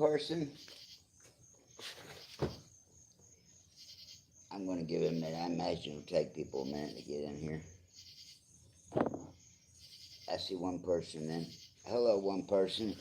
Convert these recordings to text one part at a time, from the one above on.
person. I'm going to give it a minute. I imagine it'll take people a minute to get in here. I see one person in. Hello, one person.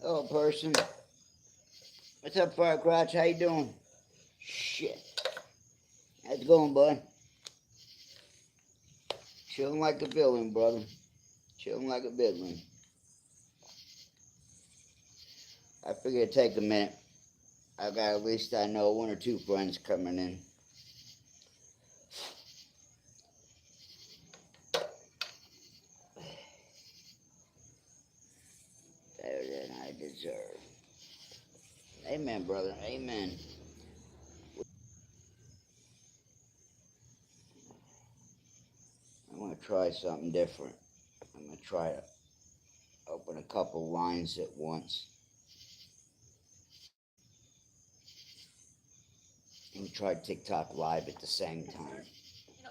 Hello, person. What's up, Firecrotch? How you doing? Shit. How's it going, bud? Chilling like a villain, brother. Chilling like a villain. I figured it'd take a minute. I got at least, I know, one or two friends coming in. Better than I deserve. Amen, brother. Amen. I'm going to try something different. I'm going to try to open a couple lines at once. And try TikTok live at the same time.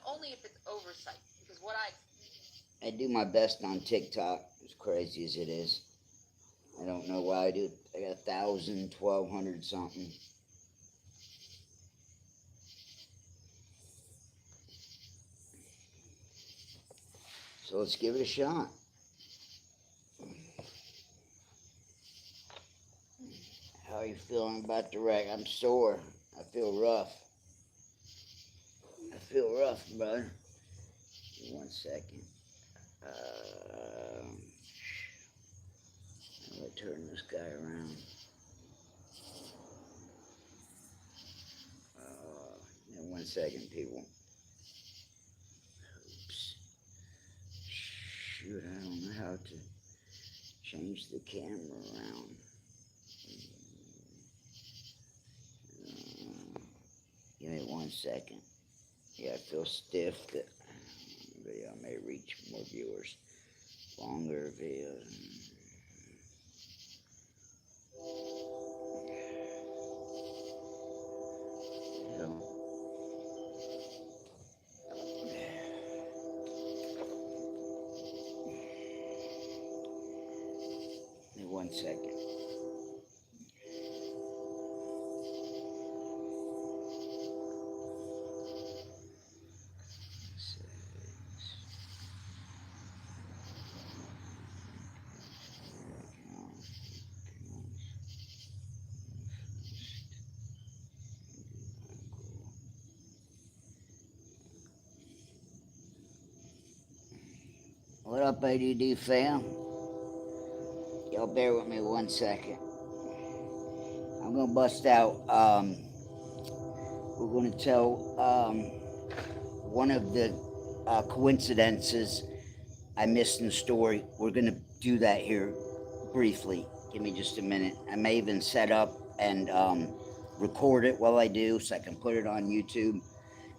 Only if it's oversight. Because what I do my best on TikTok, as crazy as it is. I don't know why I do. I got 1,000, 1,200 something. So let's give it a shot. How are you feeling about the wreck? I'm sore. I feel rough. I feel rough, brother. Give me 1 second. I'm going to turn this guy around. In 1 second, people. Oops. Shoot, I don't know how to change the camera around. Give me 1 second. Yeah, I feel stiff. That video may reach more viewers. Longer videos. Give me 1 second. What up, ADD fam? Y'all bear with me 1 second. I'm gonna bust out we're going to tell one of the coincidences I missed in the story. We're going to do that here briefly. Give me just a minute. I may even set up and record it while I do so I can put it on YouTube,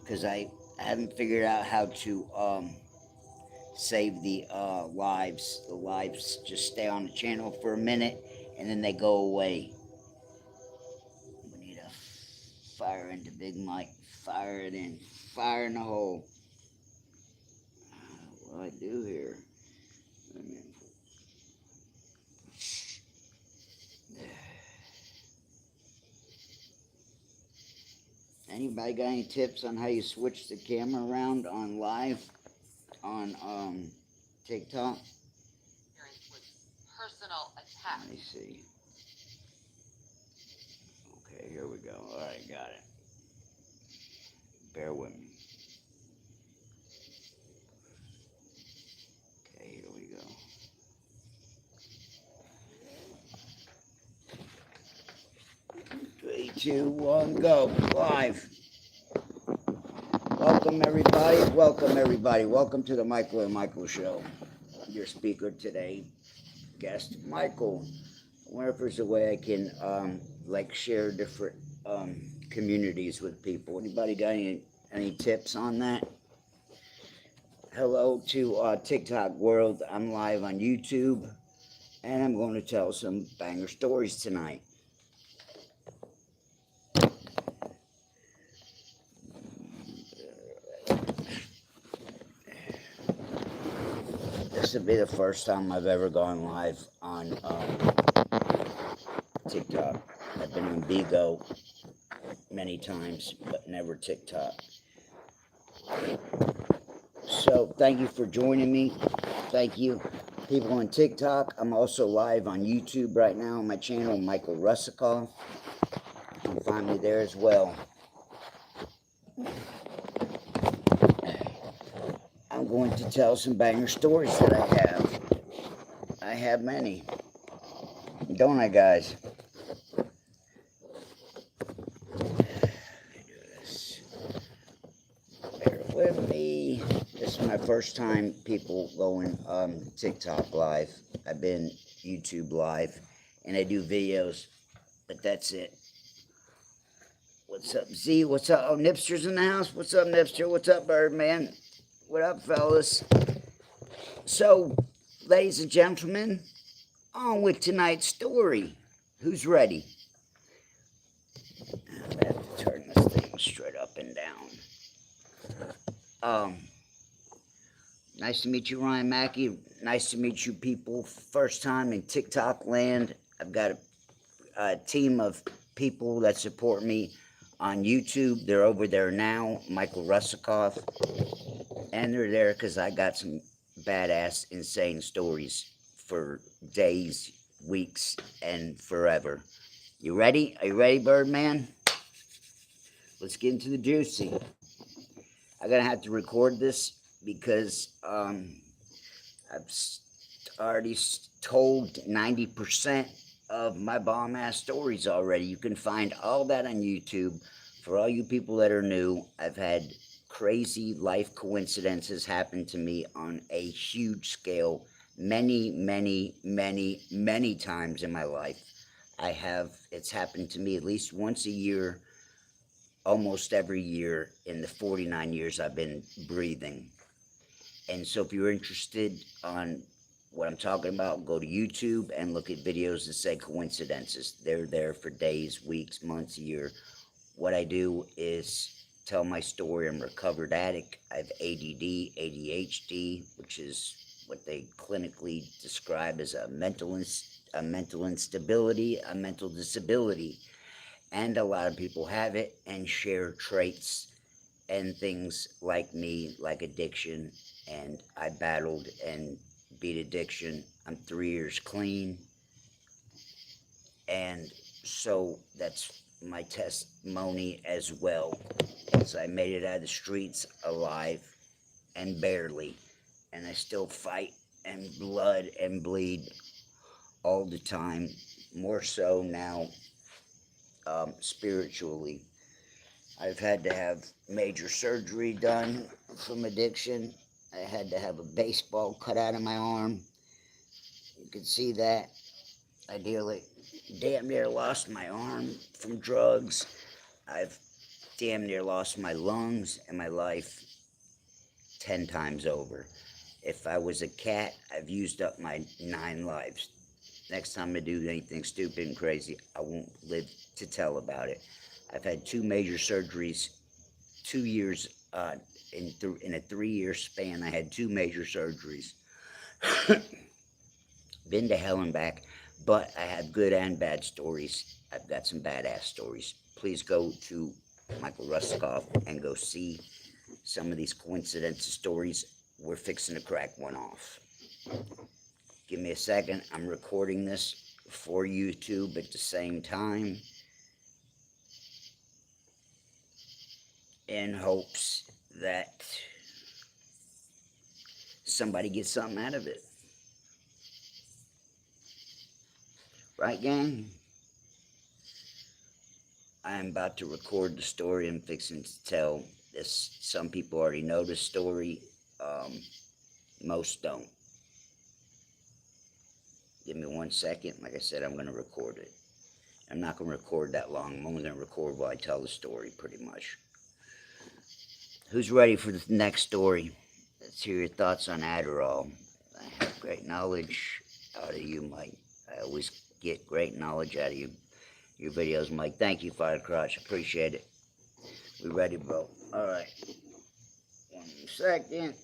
because I haven't figured out how to save the lives. The lives just stay on the channel for a minute and then they go away. We need a fire into Big Mike. Fire it in. Fire in the hole. What do I do here? Anybody got any tips on how you switch the camera around on live on TikTok? Personal attack. Let me see. Okay, here we go. All right, got it. Bear with me. Okay, here we go. 3, 2, 1, go. Live. Welcome everybody. Welcome everybody. Welcome to the Michael and Michael Show. Your speaker today, guest Michael. I wonder if there's a way I can like share different communities with people. Anybody got any tips on that? Hello to TikTok world. I'm live on YouTube and I'm going to tell some banger stories tonight. This will be the first time I've ever gone live on TikTok. I've been on Bigo many times, but never TikTok. So thank you for joining me. Thank you, people on TikTok. I'm also live on YouTube right now on my channel, Michael Russakoff. You can find me there as well. I'm going to tell some banger stories that I have. I have many. Don't I, guys? Bear with me. This is my first time people going TikTok live. I've been YouTube live and I do videos, but that's it. What's up, Z? What's up? Oh, Nipster's in the house. What's up, Nipster? What's up, Birdman? What up, fellas? So, ladies and gentlemen, on with tonight's story. Who's ready? I have to turn this thing straight up and down. Nice to meet you, Ryan Mackey. Nice to meet you, people. First time in TikTok land. I've got a team of people that support me on YouTube. They're over there now, Michael Russakoff. And they're there because I got some badass, insane stories for days, weeks, and forever. You ready? Are you ready, Birdman? Let's get into the juicy. I'm going to have to record this because I've already told 90% of my bomb-ass stories already. You can find all that on YouTube. For all you people that are new, I've had crazy life coincidences happen to me on a huge scale many, many, many, many times in my life. It's happened to me at least once a year, almost every year in the 49 years I've been breathing. And so if you're interested on what I'm talking about, go to YouTube and look at videos that say coincidences. They're there for days, weeks, months, a year. What I do is tell my story. I'm a recovered addict. I have ADD, ADHD, which is what they clinically describe as a mental instability, a mental disability. And a lot of people have it and share traits and things like me, like addiction. And I battled and beat addiction. I'm 3 years clean. And so that's my testimony as well, as I made it out of the streets alive and barely, and I still fight and blood and bleed all the time, more so now spiritually. I've had to have major surgery done from addiction. I had to have a baseball cut out of my arm. You can see that. I damn near lost my arm from drugs. I've damn near lost my lungs and my life 10 times over. If I was a cat, I've used up my 9 lives. Next time I do anything stupid and crazy, I won't live to tell about it. I've had 2 major surgeries, 2 years, in a 3-year span, I had 2 major surgeries. Been to hell and back, but I have good and bad stories. I've got some badass stories. Please go to Michael Ruskoff and go see some of these coincidence stories. We're fixing to crack one off. Give me a second. I'm recording this for YouTube at the same time in hopes that somebody gets something out of it. Right, gang? I'm about to record the story I'm fixing to tell. This, some people already know the story. Most don't. Give me 1 second. Like I said, I'm going to record it. I'm not going to record that long. I'm only going to record while I tell the story, pretty much. Who's ready for the next story? Let's hear your thoughts on Adderall. I have great knowledge out of you, Mike. I always get great knowledge out of you. Your videos, Mike. Thank you, Firecrotch. Appreciate it. We ready, bro? All right. 1 second.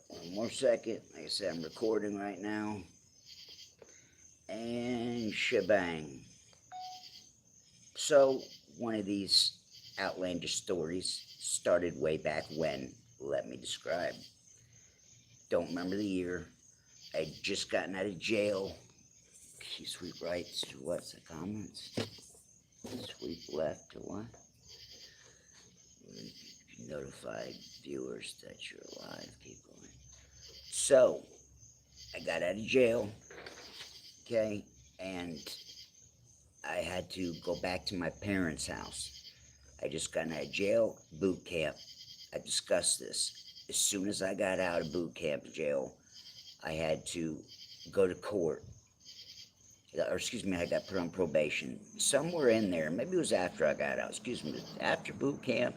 One more second. Like I said, I'm recording right now. And shebang. So, one of these outlandish stories started way back when. Let me describe. Don't remember the year. I'd just gotten out of jail. Key sweep right to what's the comments? Sweep left to what? Notified viewers that you're alive. Keep going. So, I got out of jail. Okay, and I had to go back to my parents' house. I just got out of jail, boot camp. I discussed this. As soon as I got out of boot camp jail, I had to go to court. Or excuse me, I got put on probation. Somewhere in there, maybe it was after I got out, excuse me, after boot camp.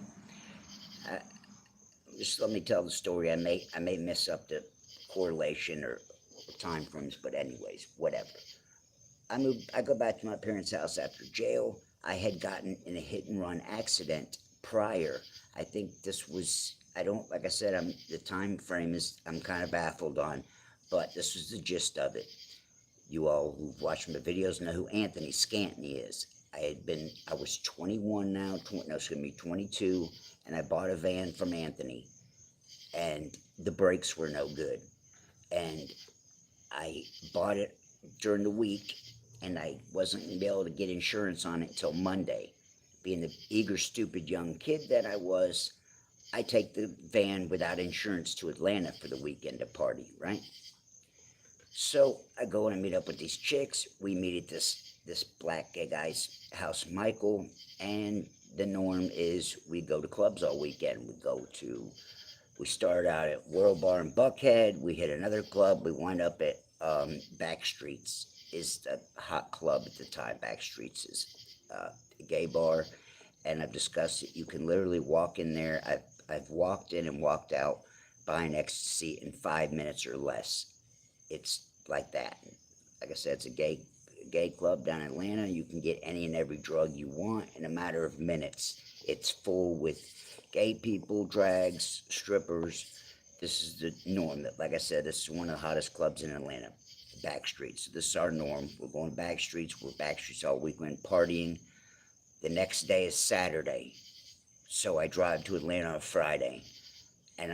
Just let me tell the story. I may mess up the correlation or time frames, but anyways, whatever. I go back to my parents' house after jail. I had gotten in a hit and run accident prior. I think this was, like I said, the time frame is, I'm kind of baffled on, but this was the gist of it. You all who've watched my videos know who Anthony Scantney is. I was 21 now, 22, and I bought a van from Anthony, and the brakes were no good. And I bought it during the week, and I wasn't going to be able to get insurance on it until Monday. Being the eager, stupid young kid that I was, I take the van without insurance to Atlanta for the weekend to party, right? So I go and I meet up with these chicks. We meet at this black gay guy's house, Michael, and the norm is we go to clubs all weekend. We start out at World Bar in Buckhead. We hit another club. We wind up at Backstreets, is the hot club at the time. Backstreets is a gay bar, and I've discussed it. You can literally walk in there. I've walked in and walked out buying ecstasy in 5 minutes or less. It's like that. Like I said, it's a gay club down in Atlanta. You can get any and every drug you want in a matter of minutes. It's full with gay people, drags, strippers. This is the norm. Like I said, this is one of the hottest clubs in Atlanta. Backstreets. This is our norm. We're going Backstreets. We're Backstreets all weekend partying. The next day is Saturday. So I drive to Atlanta on Friday. And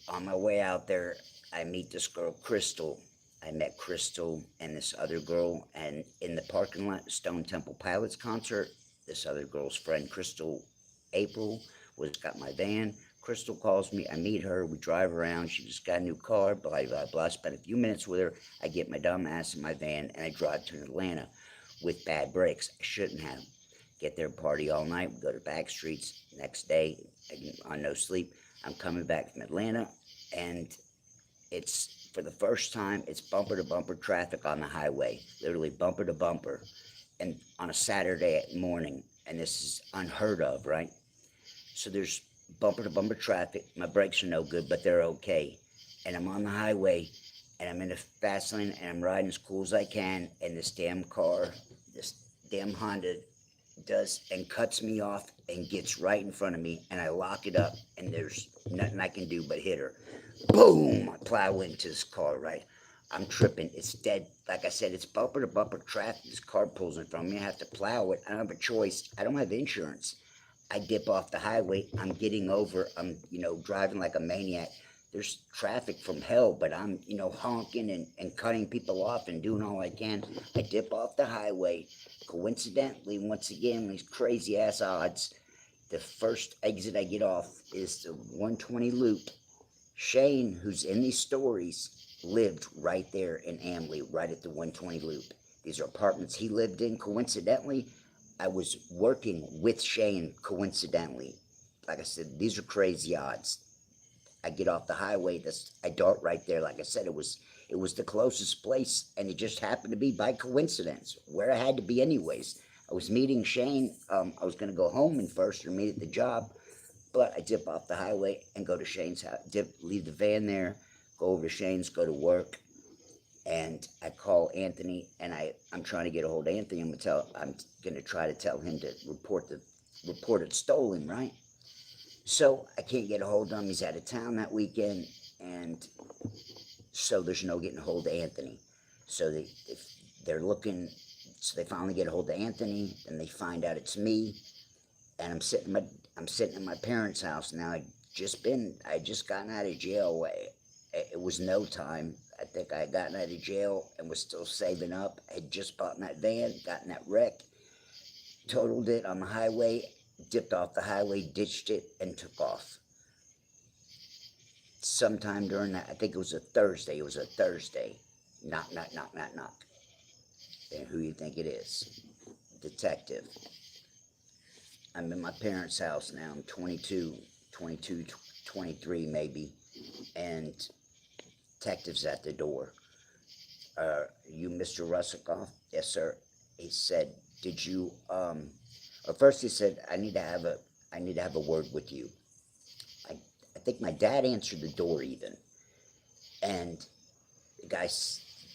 on my way out there, I meet this girl, Crystal. I met Crystal and this other girl, and in the parking lot, Stone Temple Pilots concert, this other girl's friend, Crystal April, got my van. Crystal calls me, I meet her, we drive around, she just got a new car, blah, blah, blah. Spent a few minutes with her, I get my dumb ass in my van, and I drive to Atlanta. with bad brakes. I shouldn't have. Get there, party all night, go to back streets. Next day, on no sleep, I'm coming back from Atlanta, and it's, for the first time, it's bumper to bumper traffic on the highway, literally bumper to bumper, and on a Saturday morning, and this is unheard of, right? So there's bumper to bumper traffic. My brakes are no good, but they're okay. And I'm on the highway, and I'm in the fast lane, and I'm riding as cool as I can, and this damn car, this damn Honda does and cuts me off and gets right in front of me, and I lock it up, and there's nothing I can do but hit her. Boom! I plow into this car, right? I'm tripping. It's dead. Like I said, it's bumper to bumper traffic. This car pulls in front of me. I have to plow it. I don't have a choice. I don't have insurance. I dip off the highway. I'm getting over. I'm, driving like a maniac. There's traffic from hell, but I'm, honking and cutting people off and doing all I can. I dip off the highway. Coincidentally, once again, these crazy ass odds, the first exit I get off is the 120 loop. Shane, who's in these stories, lived right there in Amley, right at the 120 loop. These are apartments he lived in. Coincidentally, I was working with Shane, coincidentally. Like I said, these are crazy odds. I get off the highway, I dart right there. Like I said, it was the closest place, and it just happened to be by coincidence, where I had to be anyways. I was meeting Shane. I was going to go home and first or meet at the job, but I dip off the highway and go to Shane's house, leave the van there, go over to Shane's, go to work, and I call Anthony, and I'm trying to get a hold of Anthony. I'm going to try to tell him to report it stolen, right? So I can't get a hold of him. He's out of town that weekend, and so there's no getting a hold of Anthony. So they're looking. So they finally get a hold of Anthony, and they find out it's me. And I'm sitting in my parents' house now. I just gotten out of jail. It was no time. I think I had gotten out of jail and was still saving up. I had just bought that van, gotten that wreck, totaled it on the highway, dipped off the highway, ditched it, and took off. Sometime during that, I think it was a Thursday. Knock, knock, knock, knock, knock. And who you think it is? Detective. I'm in my parents' house now. I'm 22, 23 maybe. And detective's at the door. You Mr. Russakoff? Yes, sir. He said, did you, first he said, I need to have a word with you. I think my dad answered the door even. And the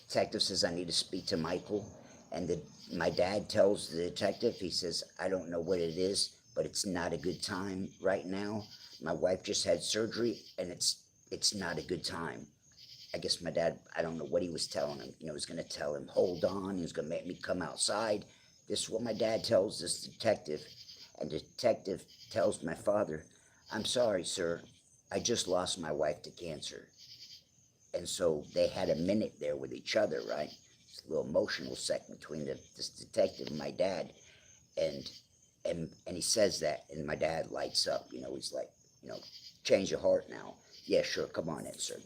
detective says, I need to speak to Michael. And my dad tells the detective, he says, I don't know what it is, but it's not a good time right now. My wife just had surgery, and it's not a good time. I guess my dad, I don't know what he was telling him. He was going to tell him, hold on. He was going to make me come outside. This is what my dad tells this detective. And the detective tells my father, I'm sorry, sir. I just lost my wife to cancer. And so they had a minute there with each other, right? It's a little emotional second between this detective and my dad. And he says that, and my dad lights up. He's like, change your heart now. Yeah, sure, come on in, sir.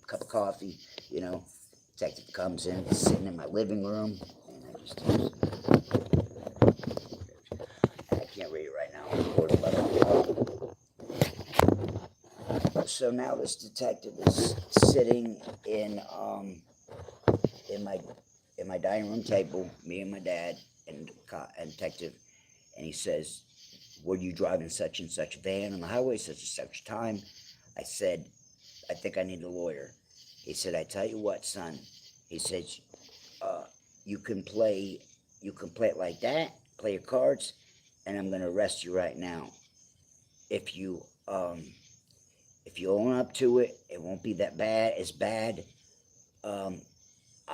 Cup of coffee, Detective comes in, sitting in my living room, and I can't read it right now. So now this detective is sitting in my dining room table, me and my dad and detective, and he says, were you driving such and such van on the highway such and such time? I said, I think I need a lawyer. He said, I tell you what, son. He said, you can play it like that, play your cards, and I'm going to arrest you right now. If you own up to it, it won't be that bad. As bad. I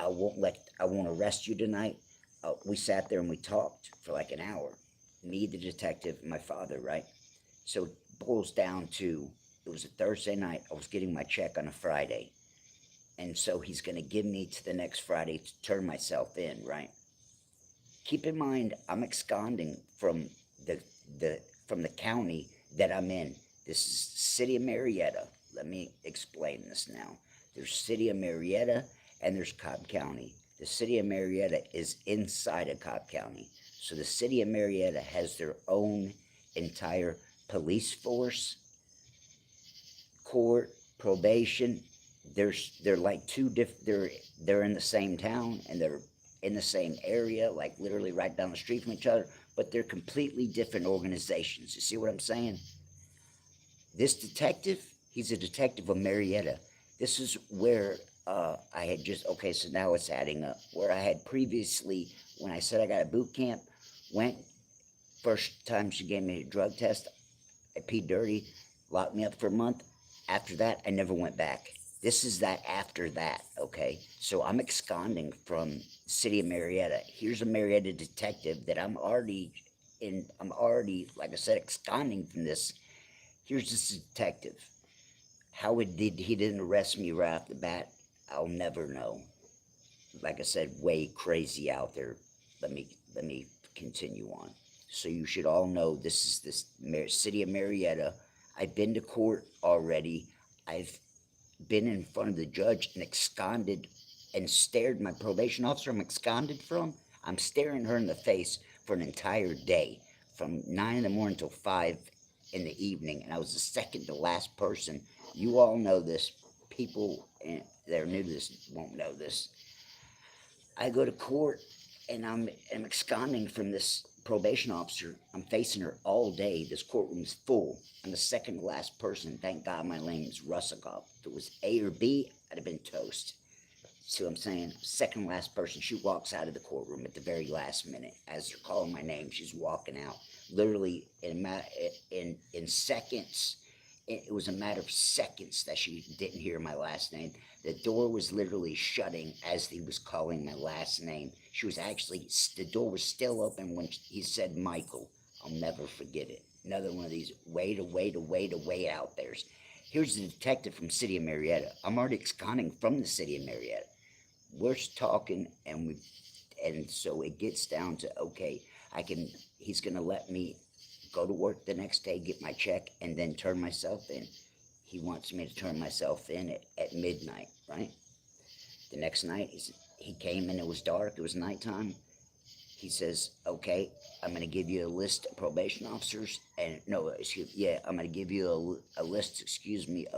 won't arrest you tonight. We sat there and we talked for like an hour. Me, the detective, and my father, right? So it boils down to, it was a Thursday night. I was getting my check on a Friday. And so he's going to give me to the next Friday to turn myself in, right? Keep in mind, I'm absconding from the county that I'm in. This is City of Marietta. Let me explain this now. There's City of Marietta and there's Cobb County. The city of Marietta is inside of Cobb County. So the city of Marietta has their own entire police force, court, probation. They're like they're in the same town and they're in the same area, like literally right down the street from each other, but they're completely different organizations. You see what I'm saying? This detective, he's a detective of Marietta. This is where I had just, okay, so now it's adding up. Where I had previously, when I said I got a boot camp, went, first time she gave me a drug test, I peed dirty, locked me up for a month. After that, I never went back. This is that after that, okay? So I'm absconding from the city of Marietta. Here's a Marietta detective that I'm already, like I said, absconding from this. Here's this detective. How he didn't arrest me right off the bat, I'll never know. Like I said, way crazy out there. Let me continue on. So you should all know this is this city of Marietta. I've been to court already. I've been in front of the judge and absconded and stared my probation officer I'm absconded from. I'm staring her in the face for an entire day, from 9 in the morning till 5 in the evening, and I was the second to last person. You all know this. People that are new to this won't know this. I go to court and I'm absconding from this probation officer. I'm facing her all day. This courtroom's full. I'm the second to last person. Thank God my name is Russikov. If it was A or B, I'd have been toast. See what I'm saying? Second last person. She walks out of the courtroom at the very last minute. As they're calling my name, she's walking out. Literally in seconds. It was a matter of seconds that she didn't hear my last name. The door was literally shutting as he was calling my last name. She was actually, the door was still open when he said Michael. I'll never forget it. Another one of these way out there's. Here's the detective from city of Marietta. I'm already absconding from the city of Marietta. We're talking and so it gets down to, okay, he's gonna let me go to work the next day, get my check, and then turn myself in. He wants me to turn myself in at midnight, right? The next night, he came and it was dark, it was nighttime. He says, okay, I'm going to give you a list of probation officers, I'm going to give you a list,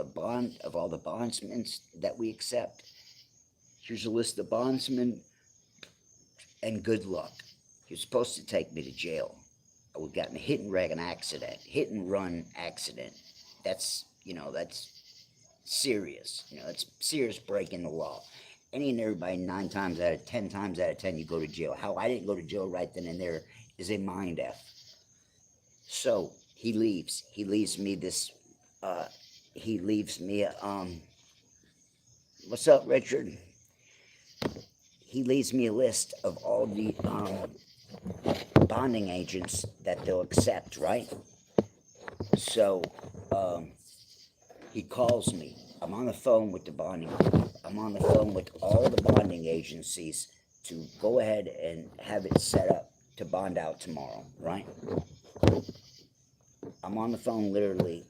of all the bondsmen that we accept. Here's a list of bondsmen, and good luck. He was supposed to take me to jail. We got in a hit and run accident. That's serious. It's serious breaking the law. Any and everybody, 10 times out of 10, you go to jail. How I didn't go to jail right then and there is a mind F. So he leaves. He leaves me what's up, Richard? He leaves me a list of all the bonding agents that they'll accept, right? So he calls me. I'm on the phone with the bonding. I'm on the phone with all the bonding agencies to go ahead and have it set up to bond out tomorrow, right? I'm on the phone literally.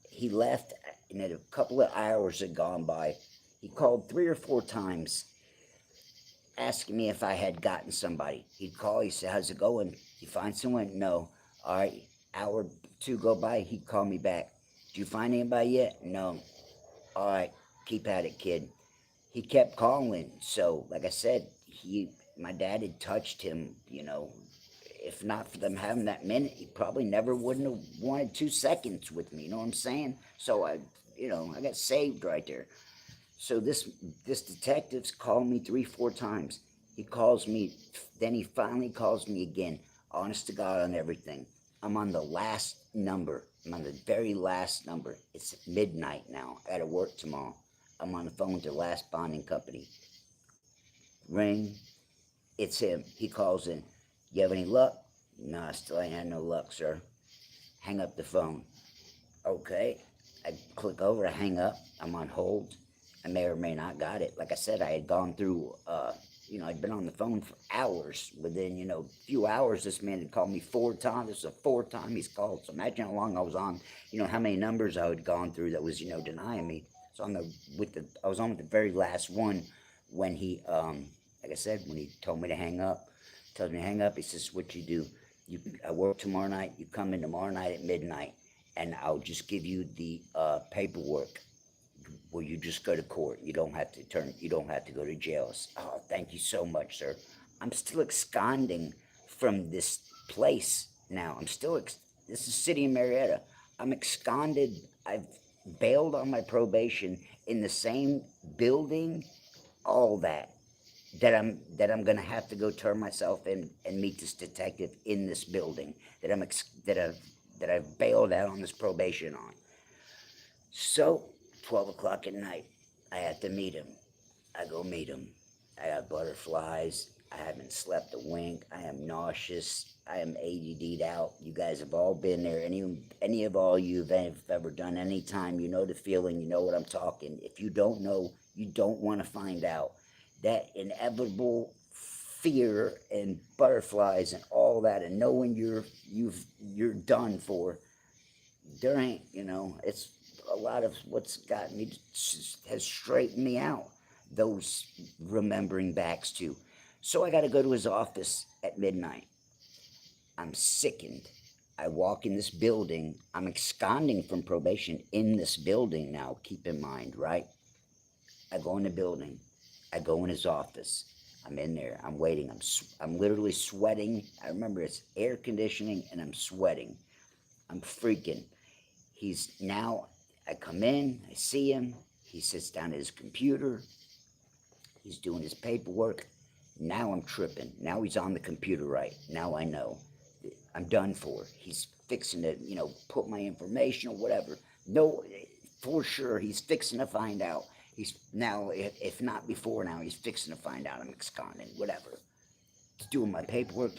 He left, and a couple of hours had gone by. He called 3 or 4 times asking me if I had gotten somebody. He'd call, he said, how's it going? You find someone? No. All right, hour 2 go by, he'd call me back. Did you find anybody yet? No. All right, keep at it, kid. He kept calling, so like I said, my dad had touched him, if not for them having that minute, he probably never wouldn't have wanted 2 seconds with me, you know what I'm saying? So I got saved right there. So this detective's called me 3, 4 times. He calls me, then he finally calls me again. Honest to God on everything. I'm on the last number. I'm on the very last number. It's midnight now. I gotta work tomorrow. I'm on the phone with the last bonding company. Ring. It's him. He calls in. You have any luck? No, I still ain't had no luck, sir. Hang up the phone. Okay. I click over to hang up. I'm on hold. I may or may not got it. Like I said, I had gone through, I'd been on the phone for hours. Within, a few hours, this man had called me 4 times. This is the 4th time he's called. So imagine how long I was on, how many numbers I had gone through that was, denying me. So I was on with the very last one when he Like I said, when he told me to hang up, tells me to hang up, he says, what you do, I work tomorrow night, you come in tomorrow night at midnight, and I'll just give you the paperwork where you just go to court. You don't have to go to jail. Oh, thank you so much, sir. I'm still absconding from this place now. This is City of Marietta. I'm absconded. I've bailed on my probation in the same building, all that I'm gonna have to go turn myself in and meet this detective in this building that I've bailed out on this probation on. So 12 o'clock at night, I have to meet him. I go meet him. I got butterflies. I haven't slept a wink. I am nauseous. I am ADD'd out. You guys have all been there. Any of all you have ever done any time, you know the feeling. You know what I'm talking. If you don't know, you don't want to find out. That inevitable fear and butterflies and all that, and knowing you're done for. There ain't, it's a lot of what's got me, has straightened me out. Those remembering backs too. So I got to go to his office at midnight. I'm sickened. I walk in this building. I'm absconding from probation in this building now. Keep in mind, right? I go in the building. I go in his office. I'm in there. I'm waiting. I'm literally sweating. I remember it's air conditioning, and I'm sweating. I'm freaking. I come in. I see him. He sits down at his computer. He's doing his paperwork. Now I'm tripping. Now he's on the computer, right? Now I know. I'm done for. He's fixing to, put my information or whatever. No, for sure, he's fixing to find out. He's now, if not before now, he's fixing to find out I'm absconding, whatever. He's doing my paperwork.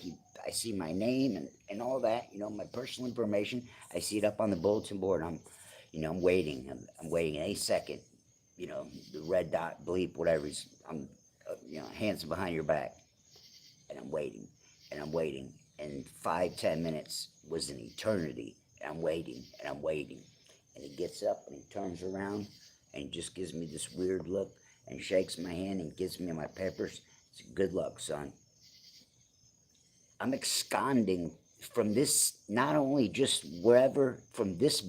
I see my name and all that, my personal information. I see it up on the bulletin board. I'm waiting. I'm waiting any second. The red dot, bleep, whatever. Hands behind your back. And I'm waiting. And I'm waiting. And 5-10 minutes was an eternity. And I'm waiting. And I'm waiting. And he gets up and he turns around. And he just gives me this weird look. And shakes my hand and gives me my papers. It's good luck, son. I'm absconding from this, not only just wherever, from this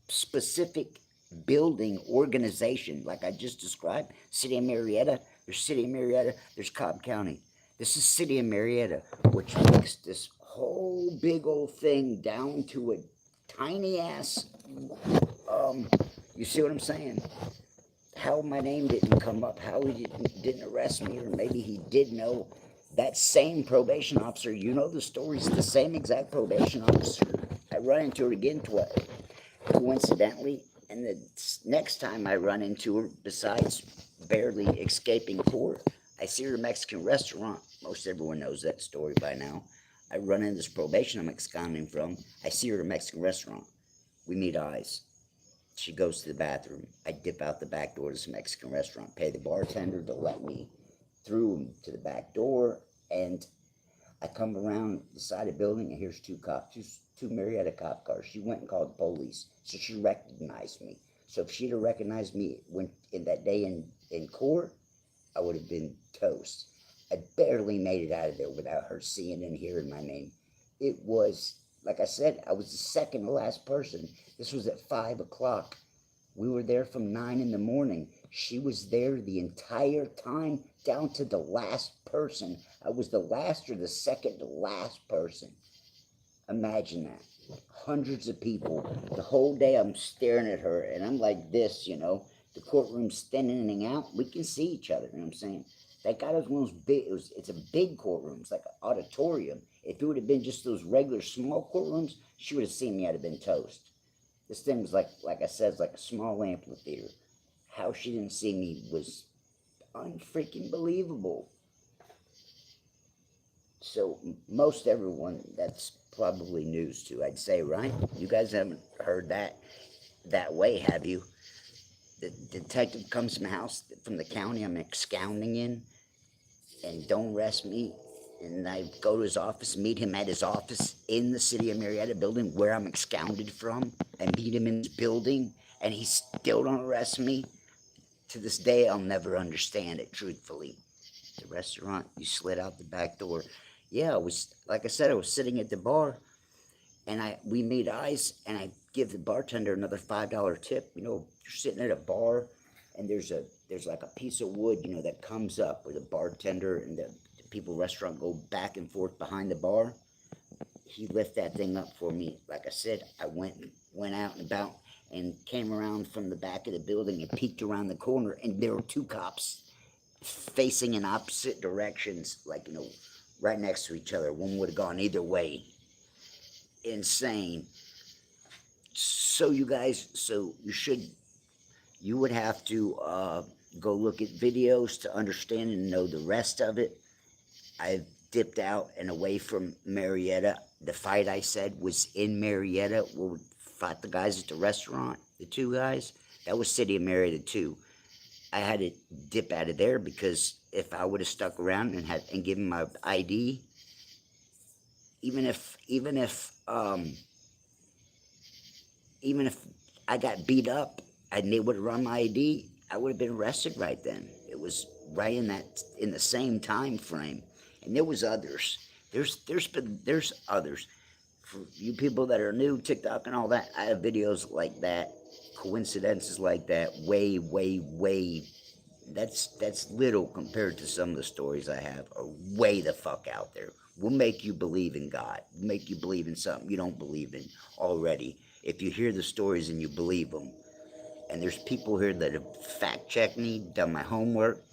specific building organization, like I just described, City of Marietta. There's City of Marietta, there's Cobb County. This is City of Marietta, which makes this whole big old thing down to a tiny ass, you see what I'm saying? How my name didn't come up, how he didn't arrest me, or maybe he did know. That same probation officer, the story's the same exact probation officer. I run into her again coincidentally, and the next time I run into her, besides barely escaping court, I see her at a Mexican restaurant. Most everyone knows that story by now. I run into this probation I'm absconding from. I see her at a Mexican restaurant. We meet eyes. She goes to the bathroom. I dip out the back door to this Mexican restaurant, pay the bartender to let me through to the back door, and I come around the side of the building, and here's two Marietta cop cars. She went and called the police, so she recognized me. So if she'd have recognized me in that day in court, I would have been toast. I barely made it out of there without her seeing and hearing my name. It was, like I said, I was the second to last person. This was at 5 o'clock. We were there from 9 in the morning. She was there the entire time, down to the last person. I was the last or the second to last person. Imagine that. Hundreds of people. The whole day I'm staring at her, and I'm like this, The courtroom's thinning out. We can see each other, you know what I'm saying? Thank God it was one of those big, it's a big courtroom. It's like an auditorium. If it would have been just those regular small courtrooms, she would have seen me, I'd have been toast. This thing was like I said, it's like a small amphitheater. How she didn't see me was unfreaking believable. So most everyone, that's probably news to, I'd say, right? You guys haven't heard that way, have you? The detective comes from the house, from the county I'm absconding in, and don't arrest me. And I go to his office, meet him at his office in the City of Marietta building where I'm absconded from. I meet him in his building, and he still don't arrest me. To this day, I'll never understand it, truthfully. The restaurant, you slid out the back door. Yeah, like I said, I was sitting at the bar, and we made eyes, and I give the bartender another $5 tip. You know, you're sitting at a bar, and there's like a piece of wood, you know, that comes up where the bartender and the people restaurant go back and forth behind the bar. He lifted that thing up for me. Like I said, I went out and about and came around from the back of the building and peeked around the corner, and there were two cops facing in opposite directions, like, you know, right next to each other. One would have gone either way. Insane. So you guys, you would have to go look at videos to understand and know the rest of it. I've dipped out and away from Marietta. The fight I said was in Marietta, where we fought the guys at the restaurant, the two guys. That was City of Marietta too. I had to dip out of there because if I would have stuck around and given my ID, even if I got beat up and they would have run my ID, I would have been arrested right then. It was right in the same time frame. And there was others. There's others. For you people that are new, TikTok and all that, I have videos like that, coincidences like that, way. That's little compared to some of the stories I have are way the fuck out there. We'll make you believe in God. We'll make you believe in something you don't believe in already. If you hear the stories and you believe them. And there's people here that have fact-checked me, done my homework.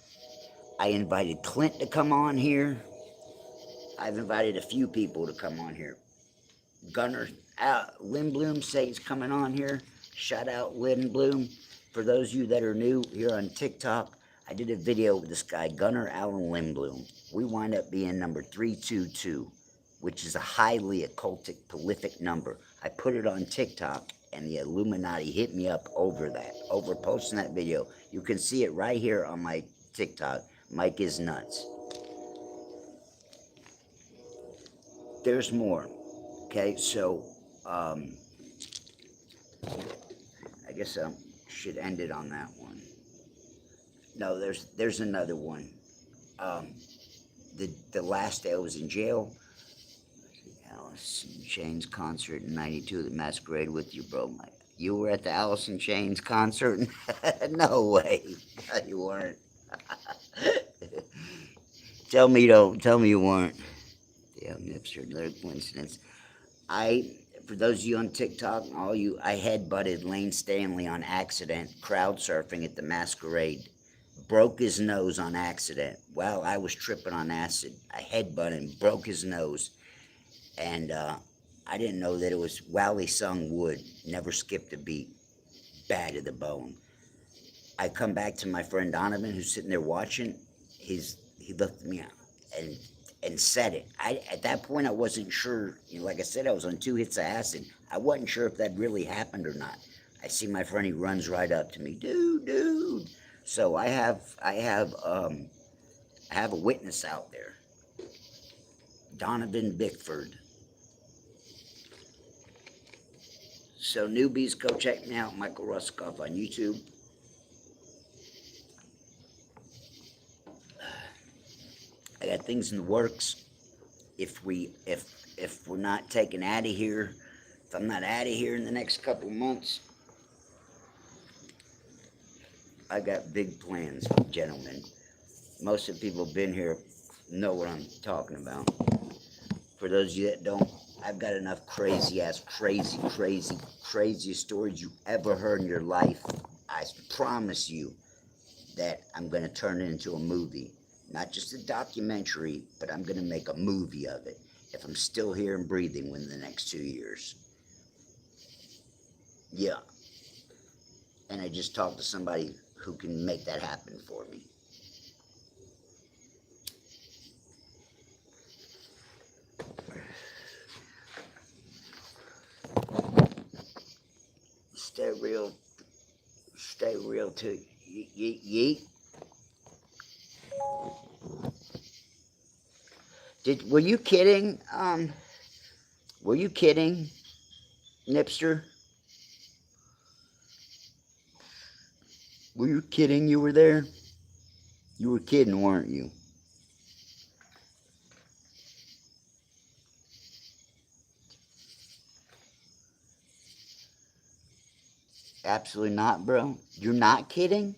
I invited Clint to come on here. I've invited a few people to come on here. Gunner Lindblom say he's coming on here. Shout out Lindblom. For those of you that are new here on TikTok, I did a video with this guy, Gunner Allen Lindblom. We wind up being number 322, which is a highly occultic, prolific number. I put it on TikTok, and the Illuminati hit me up over posting that video. You can see it right here on my TikTok. Mike is nuts. There's more. Okay, so I guess I should end it on that one. No, there's another one. The last day I was in jail, Alice in Chains concert in '92, the Masquerade with you, bro. You were at the Alice in Chains concert? No way. No, you weren't. Tell me you weren't. Yeah, Nipster, another coincidence. For those of you on TikTok, all you, I headbutted Lane Stanley on accident, crowd surfing at the Masquerade. Broke his nose on accident while I was tripping on acid. I headbutted him, broke his nose. And I didn't know that it was while he sung Wood, never skipped a beat, bad to the bone. I come back to my friend Donovan, who's sitting there watching. He looked at me and said it. At that point, I wasn't sure. You know, like I said, I was on 2 hits of acid. I wasn't sure if that really happened or not. I see my friend. He runs right up to me, dude. So I have a witness out there, Donovan Bickford. So newbies, go check me out, Michael Ruskoff on YouTube. I got things in the works. If we're not taken out of here, if I'm not out of here in the next couple of months, I got big plans, gentlemen. Most of the people who've been here know what I'm talking about. For those of you that don't, I've got enough craziest stories you ever heard in your life. I promise you that I'm going to turn it into a movie. Not just a documentary, but I'm going to make a movie of it if I'm still here and breathing within the next 2 years. Yeah. And I just talked to somebody who can make that happen for me. Stay real to yeet. Were you kidding? Were you kidding, Nipster? Were you kidding you were there? You were kidding, weren't you? Absolutely not, bro. You're not kidding?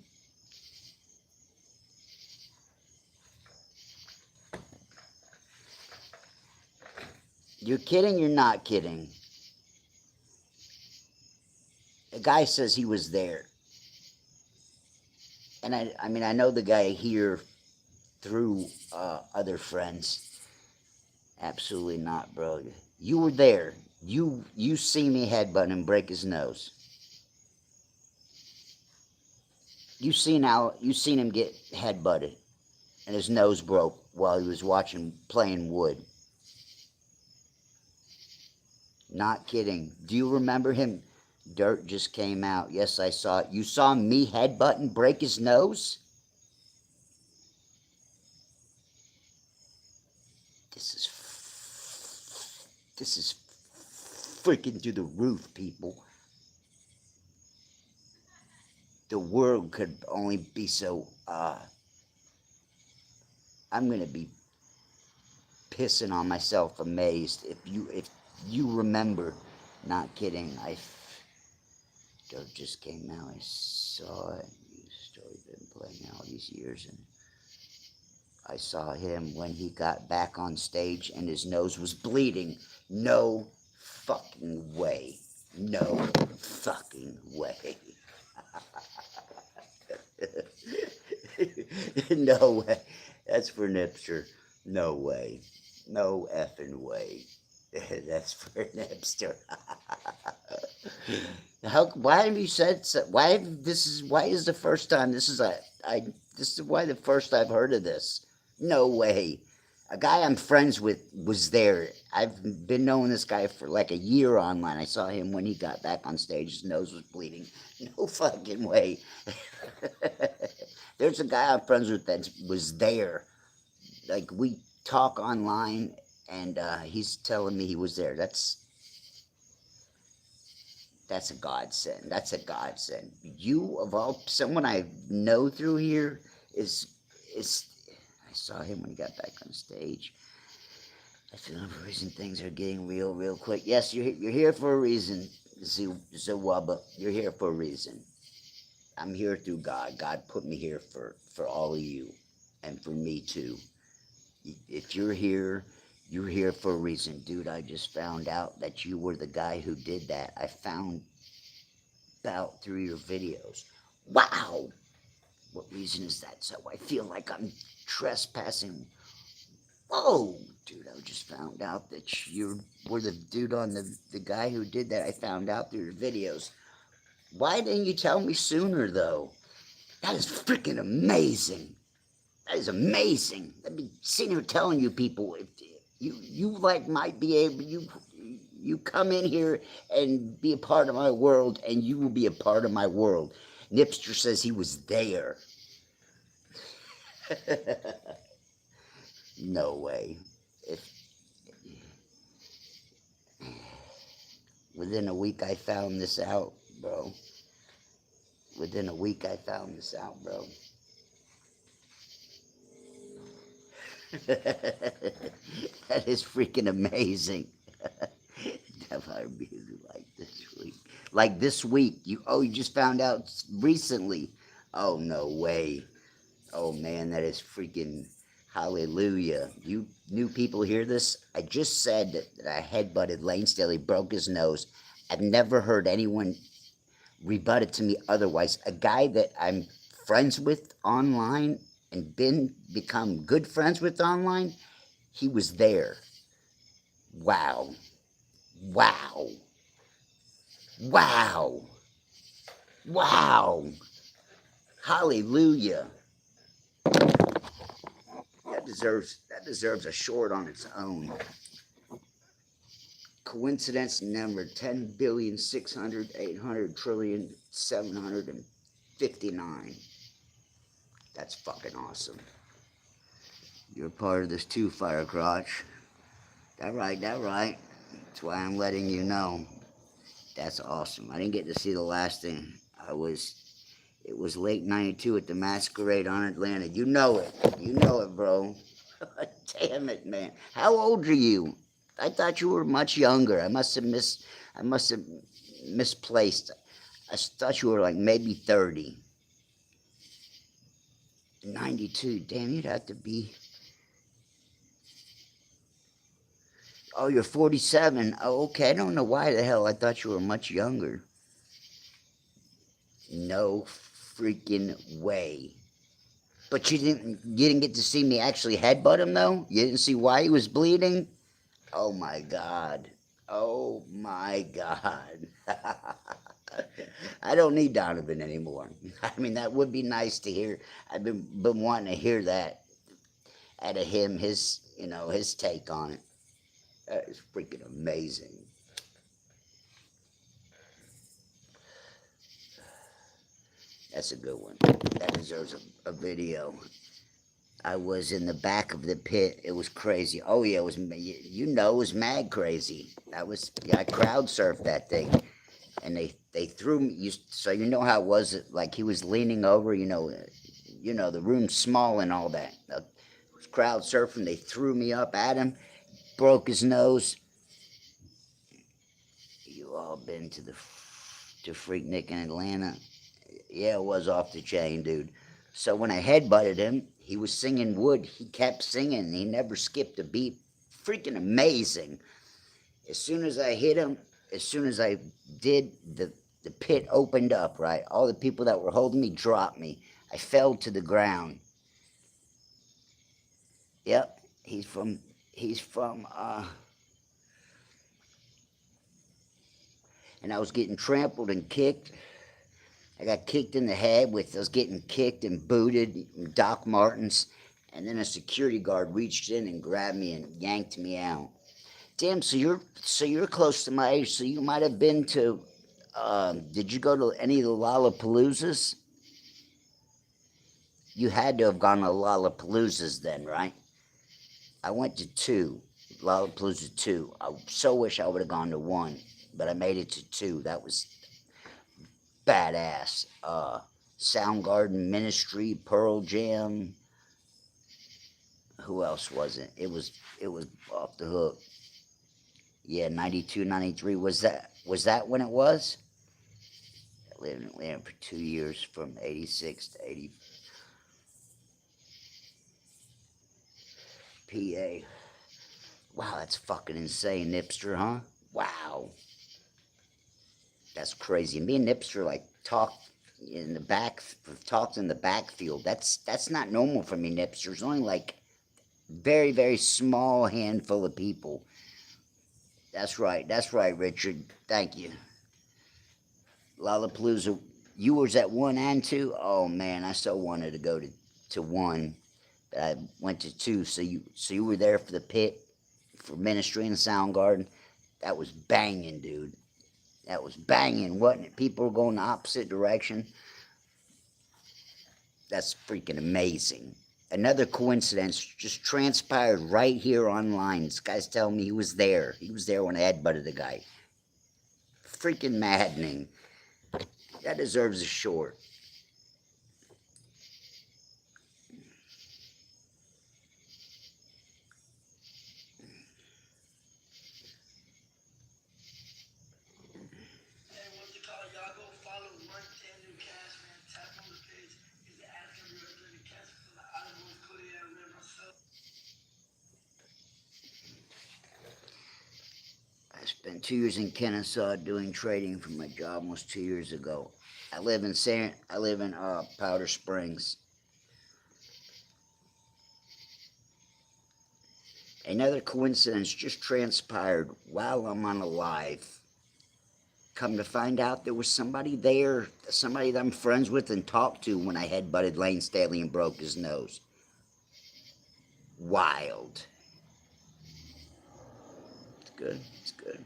You're kidding? You're not kidding. The guy says he was there. And I mean, I know the guy here through other friends. Absolutely not, bro. You were there. You see me headbutt him, break his nose. You seen him get headbutted, and his nose broke while he was playing wood. Not kidding. Do you remember him? Dirt just came out. Yes, I saw it. You saw me headbutt and break his nose? This is freaking through the roof, people. The world could only be so, I'm gonna be pissing on myself amazed if you remember. Not kidding. Dirt just came out. I saw it. He's still been playing all these years, and I saw him when he got back on stage and his nose was bleeding. No fucking way. No fucking way. No way. That's for Nipster. No way. No effing way. That's for Nipster. Why have you said so? Why is the first time this is why the first I've heard of this? No way. A guy I'm friends with was there. I've been knowing this guy for like a year online. I saw him when he got back on stage. His nose was bleeding. No fucking way. There's a guy I'm friends with that was there. Like, we talk online, and he's telling me he was there. That's a godsend. That's a godsend. You, of all, someone I know through here is. I saw him when he got back on stage. I feel for a reason things are getting real quick. Yes, you're here for a reason, Zawaba. You're here for a reason. I'm here through God. God put me here for all of you, and for me too. If you're here for a reason. Dude, I just found out that you were the guy who did that. I found out through your videos. Wow! What reason is that? So I feel like I'm trespassing. Whoa! Dude, I just found out that you were the dude on the guy who did that. I found out through your videos. Why didn't you tell me sooner, though? That is freaking amazing. That is amazing. I've been sitting here telling you people, if you like might be able, you come in here and be a part of my world, and you will be a part of my world. Nipster says he was there. No way. Within a week I found this out, bro. Within a week I found this out, bro. That is freaking amazing. Like this week. You just found out recently. Oh, no way. Oh, man, that is freaking hallelujah. You new people hear this? I just said that I headbutted Lane Staley, broke his nose. I've never heard anyone rebut it to me otherwise. A guy that I'm friends with online and become good friends with online, he was there. Wow. Wow. Wow. Wow. Hallelujah. That deserves a short on its own. Coincidence number 10,600,800,759. That's fucking awesome. You're part of this too, Firecrotch. That right. That's why I'm letting you know. That's awesome. I didn't get to see the last thing. It was late 92 at the Masquerade on Atlanta. You know it, bro. Damn it, man. How old are you? I thought you were much younger. I must have misplaced. I thought you were like maybe 30. 92. Damn, you'd have to be. Oh, you're 47. Oh, okay. I don't know why the hell I thought you were much younger. No freaking way. But you didn't get to see me actually headbutt him though? You didn't see why he was bleeding? Oh my god. Oh my god. I don't need Donovan anymore. I mean, that would be nice to hear. I've been wanting to hear that out of him, his take on it. That is freaking amazing. That's a good one. That deserves a video. I was in the back of the pit. It was crazy. Oh yeah, it was. It was mad crazy. I crowd surfed that thing, and they threw me. So you know how it was. Like he was leaning over. The room's small and all that. I was crowd surfing. They threw me up at him, broke his nose. You all been to Freaknik in Atlanta? Yeah, it was off the chain, dude. So when I headbutted him, he was singing Wood. He kept singing. He never skipped a beat. Freaking amazing. As soon as I hit him, as soon as I did, the pit opened up, right? All the people that were holding me dropped me. I fell to the ground. Yep, he's from, and I was getting trampled and kicked. I got kicked in the head I was getting kicked and booted, Doc Martens, and then a security guard reached in and grabbed me and yanked me out. Damn, so you're close to my age, so you might have been to, did you go to any of the Lollapaloozas? You had to have gone to Lollapaloozas then, right? I went to 2, Lollapalooza 2. I so wish I would have gone to 1, but I made it to 2. That was badass. Soundgarden, Ministry, Pearl Jam. Who else was it? It was off the hook. Yeah, 92, 93. Was that when it was? I lived in Atlanta for 2 years, from 86 to 80. PA. Wow, that's fucking insane, Nipster, huh? Wow. That's crazy. Me and Nipster talked in the backfield. That's not normal for me, Nipster. There's only like very, very small handful of people. That's right, Richard. Thank you. Lollapalooza, you was at 1 and 2? Oh man, I so wanted to go to 1, but I went to 2. So you were there for the pit, for Ministry and Soundgarden. That was banging, dude. That was banging, wasn't it? People were going the opposite direction. That's freaking amazing. Another coincidence just transpired right here online. This guy's telling me he was there. He was there when I headbutted the guy. Freaking maddening. That deserves a short. I spent 2 years in Kennesaw doing trading for my job almost 2 years ago. I live in Powder Springs. Another coincidence just transpired while I'm on a live. Come to find out there was somebody there, somebody that I'm friends with and talked to when I headbutted Lane Staley and broke his nose. Wild. It's good. It's good.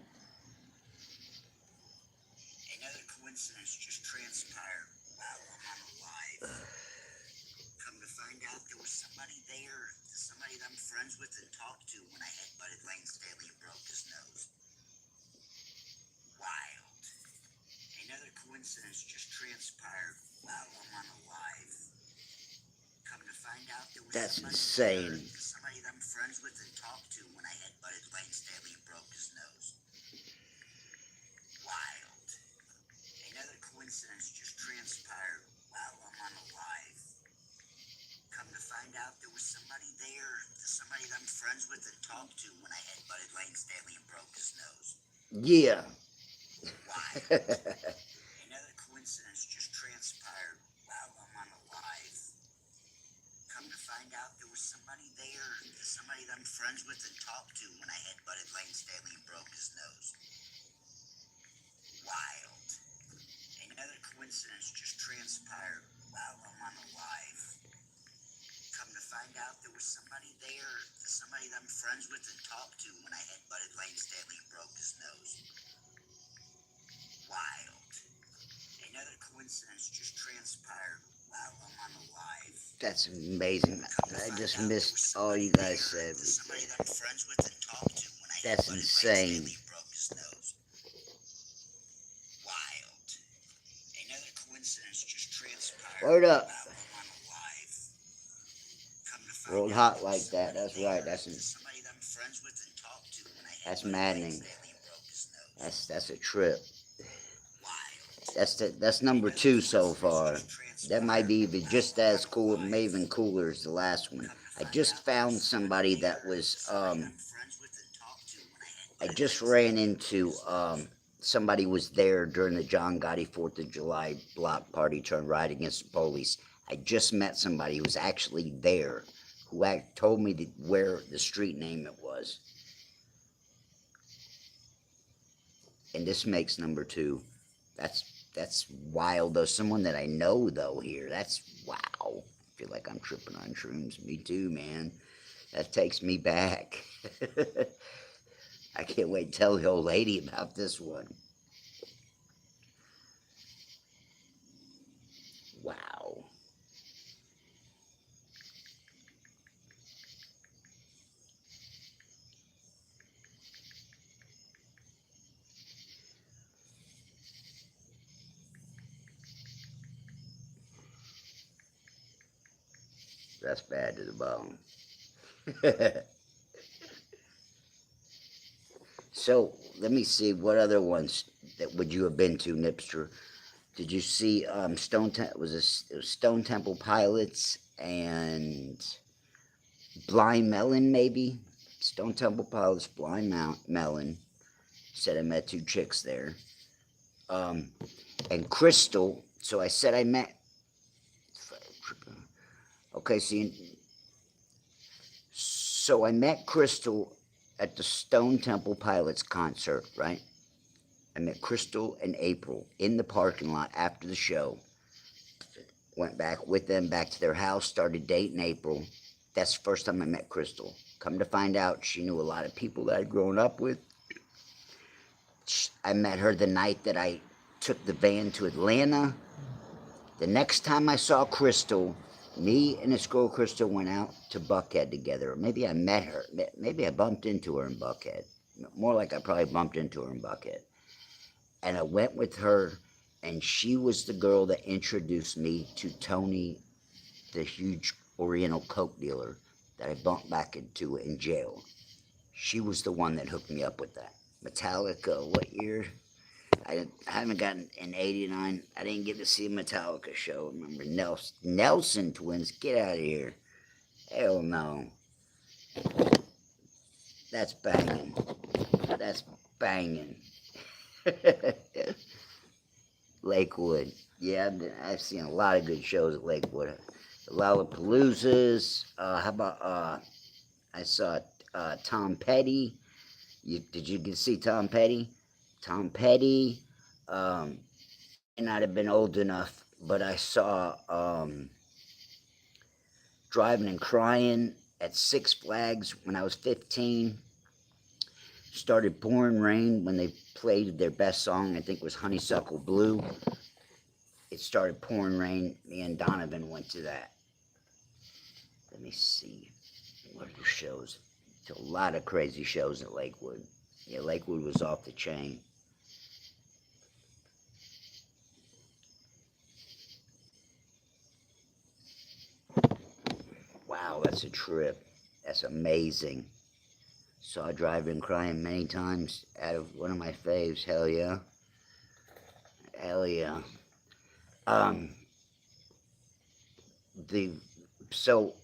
Another coincidence just transpired while I'm on a live. Come to find out there was somebody there, somebody that I'm friends with and talked to when I headbutted Lane Staley and broke his nose. Wild. Another coincidence just transpired while I'm on a live. Come to find out there was insane. Somebody that I'm friends with and talked to when I headbutted Lane Staley and broke his nose. Wild. Another coincidence. with and talked to when I headbutted Lane Stanley and broke his nose. Yeah. Why? Another coincidence just transpired while I'm on the live. Come to find out there was somebody there, somebody that I'm friends with and talked to when I headbutted Lane Stanley and broke his nose. Wild. Another coincidence just transpired while I'm on the live. Come to find out there was somebody there, somebody that I'm friends with and talked to when I headbutted Lane Stanley and broke his nose. Wild. Another coincidence just transpired while I'm on the live. That's amazing. I just missed all you guys said. Somebody that I'm friends with and talked to when I That's insane. Lane Stanley and broke his nose. Wild. Another coincidence just transpired. Word up. Rolled hot like that. That's right. That's maddening. That's a trip. That's number 2 so far. That might be even just as cool, maybe even cooler as the last one. I just found somebody that was I just ran into somebody was there during the John Gotti 4th of July block party turned riot against the police. I just met somebody who was actually there, who told me where the street name it was. And this makes number 2. That's wild, though. Someone that I know, though, here. That's wow. I feel like I'm tripping on shrooms. Me too, man. That takes me back. I can't wait to tell the old lady about this one. Wow. That's bad to the bone. So, let me see, what other ones that would you have been to, Nipster? Did you see Stone Temple Pilots and Blind Melon, maybe? Stone Temple Pilots, Blind Melon. Said I met 2 chicks there. And Crystal, so I said I met... Okay, so I met Crystal at the Stone Temple Pilots concert, right? I met Crystal and April in the parking lot after the show. Went back with them back to their house, started dating April. That's the first time I met Crystal. Come to find out, she knew a lot of people that I'd grown up with. I met her the night that I took the van to Atlanta. The next time I saw Crystal, me and this girl Crystal went out to Buckhead together. Maybe I met her. Maybe I bumped into her in Buckhead. More like I probably bumped into her in Buckhead. And I went with her, and she was the girl that introduced me to Tony, the huge Oriental Coke dealer that I bumped back into in jail. She was the one that hooked me up with that. Metallica, what year? I haven't gotten in 89. I didn't get to see a Metallica show. Remember Nelson Twins? Get out of here. Hell no. That's banging. That's banging. Lakewood. Yeah, I've seen a lot of good shows at Lakewood. Lollapaloozas. How about, I saw Tom Petty. Did you get to see Tom Petty? Tom Petty. May not have been old enough, but I saw Driving and Crying at Six Flags when I was 15. Started Pouring Rain when they played their best song, I think it was Honeysuckle Blue. It started Pouring Rain. Me and Donovan went to that. Let me see. What are the shows? There's a lot of crazy shows at Lakewood. Yeah, Lakewood was off the chain. Wow, that's a trip. That's amazing. Saw Driving and Crying many times. Out of one of my faves. Hell yeah. Hell yeah. So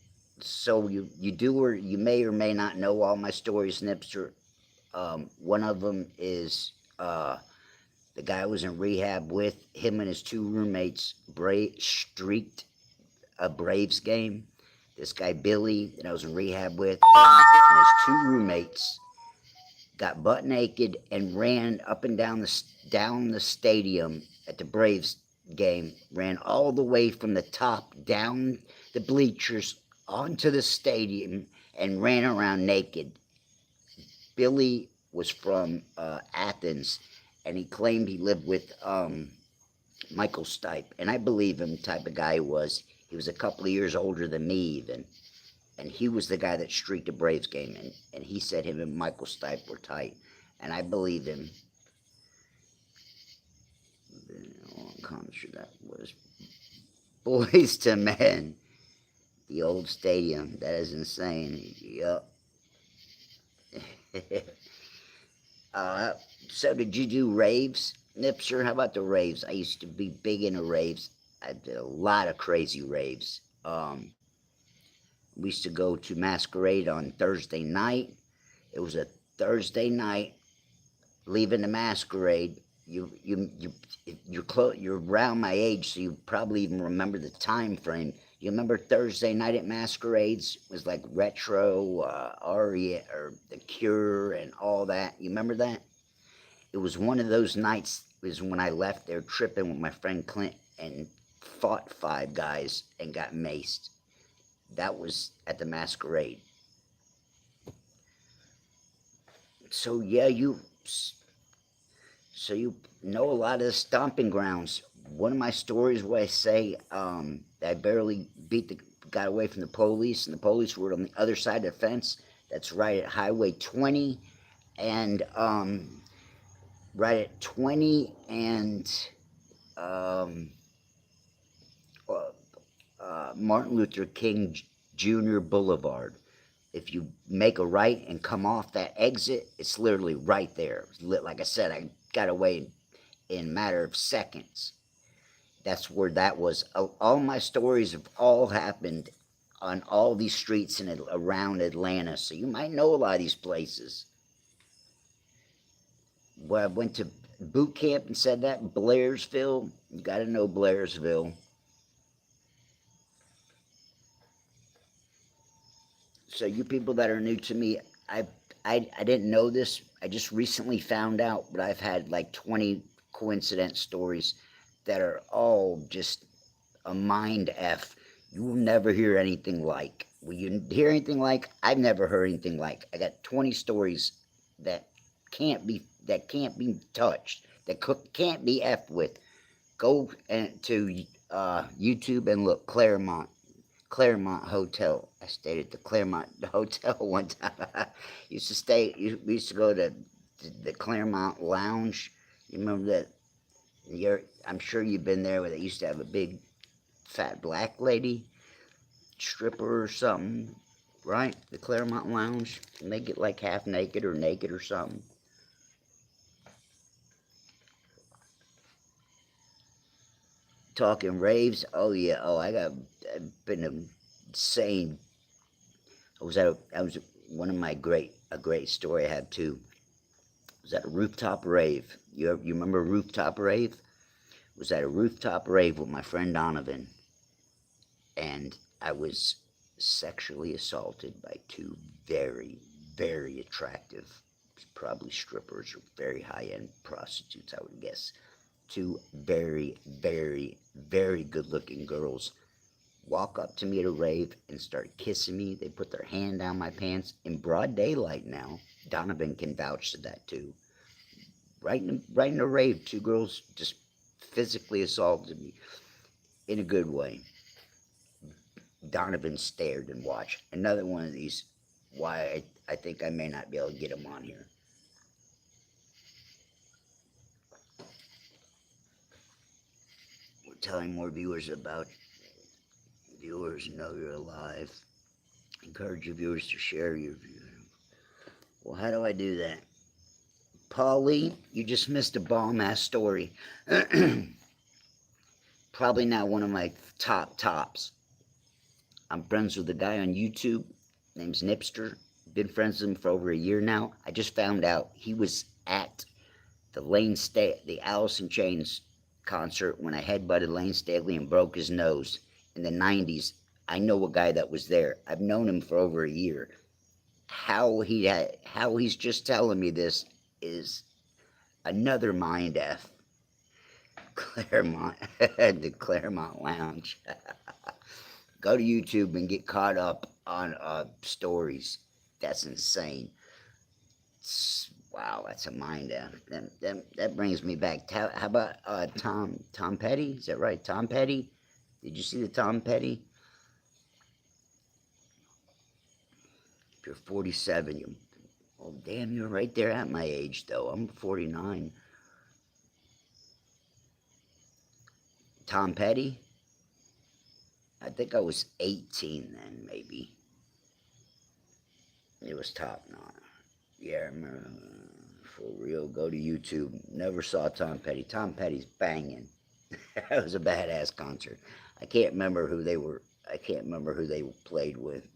So you do or you may or may not know all my stories, Nipster. One of them is the guy I was in rehab with. Him and his two roommates streaked a Braves game. This guy Billy that I was in rehab with, and his two roommates got butt naked and ran up and down the stadium at the Braves game. Ran all the way from the top down the bleachers onto the stadium and ran around naked. Billy was from Athens, and he claimed he lived with Michael Stipe, and I believe him. Type of guy he was. He was a couple of years older than me even, and he was the guy that streaked the Braves game, and he said him and Michael Stipe were tight, and I believe him. I'm sure that was Boys to Men, the old stadium. That is insane. Yup. So did you do raves, Nipser? How about the raves? I used to be big into raves. I did a lot of crazy raves. We used to go to Masquerade on Thursday night. It was a Thursday night. Leaving the Masquerade, you're around my age, so you probably even remember the time frame. You remember Thursday night at Masquerades? It was like retro, Aria, or The Cure, and all that. You remember that? It was one of those nights. It was when I left there tripping with my friend Clint and fought 5 guys and got maced. That was at the Masquerade. So yeah, you know a lot of the stomping grounds. One of my stories where I say I barely got away from the police, and the police were on the other side of the fence. That's right at Highway 20, and right at 20 and Martin Luther King Jr. Boulevard. If you make a right and come off that exit, it's literally right there. Like I said, I got away in a matter of seconds. That's where that was. All my stories have all happened on all these streets and around Atlanta, so you might know a lot of these places. Where I went to boot camp and said that, Blairsville, you got to know Blairsville. So you people that are new to me, I didn't know this. I just recently found out, but I've had like 20 coincidence stories that are all just a mind F. You will never hear anything like. Will you hear anything like? I've never heard anything like. I got 20 stories that can't be touched, that can't be effed with. Go to YouTube and look Claremont Hotel. I stayed at the Claremont Hotel one time. We used to go to the Claremont Lounge. You remember that? I'm sure you've been there, where they used to have a big fat black lady stripper or something, right? The Claremont Lounge. And they get like half naked or naked or something. Talking raves. Oh yeah. Oh, I've been insane. I was one of my a great story I had too. I was at a rooftop rave. You remember a rooftop rave? I was at a rooftop rave with my friend Donovan, and I was sexually assaulted by 2 very, very attractive, probably strippers or very high-end prostitutes, I would guess. 2 very, very, very good-looking girls walk up to me at a rave and start kissing me. They put their hand down my pants in broad daylight now. Donovan can vouch to that too. Right in a rave, 2 girls just physically assaulted me in a good way. Donovan stared and watched. Another one of these, why I think I may not be able to get him on here. We're telling more viewers about viewers know you're alive. Encourage your viewers to share your view. Well, how do I do that? Paulie, you just missed a bomb-ass story. Probably not one of my tops. I'm friends with a guy on YouTube, name's Nipster. Been friends with him for over a year now. I just found out he was at the Alice in Chains concert when I headbutted Lane Staley and broke his nose in the 90s. I know a guy that was there. I've known him for over a year. How he's just telling me this is another mind F. Claremont, the Claremont Lounge. Go to YouTube and get caught up on stories. That's insane. Wow, that's a mind F. That brings me back. How about Tom Petty? Is that right? Tom Petty? Did you see the Tom Petty? If you're 47, oh damn, you're right there at my age though. I'm 49. Tom Petty? I think I was 18 then, maybe. It was top notch. Yeah, I remember. For real, go to YouTube. Never saw Tom Petty. Tom Petty's banging. That was a badass concert. I can't remember who they were. I can't remember who they played with.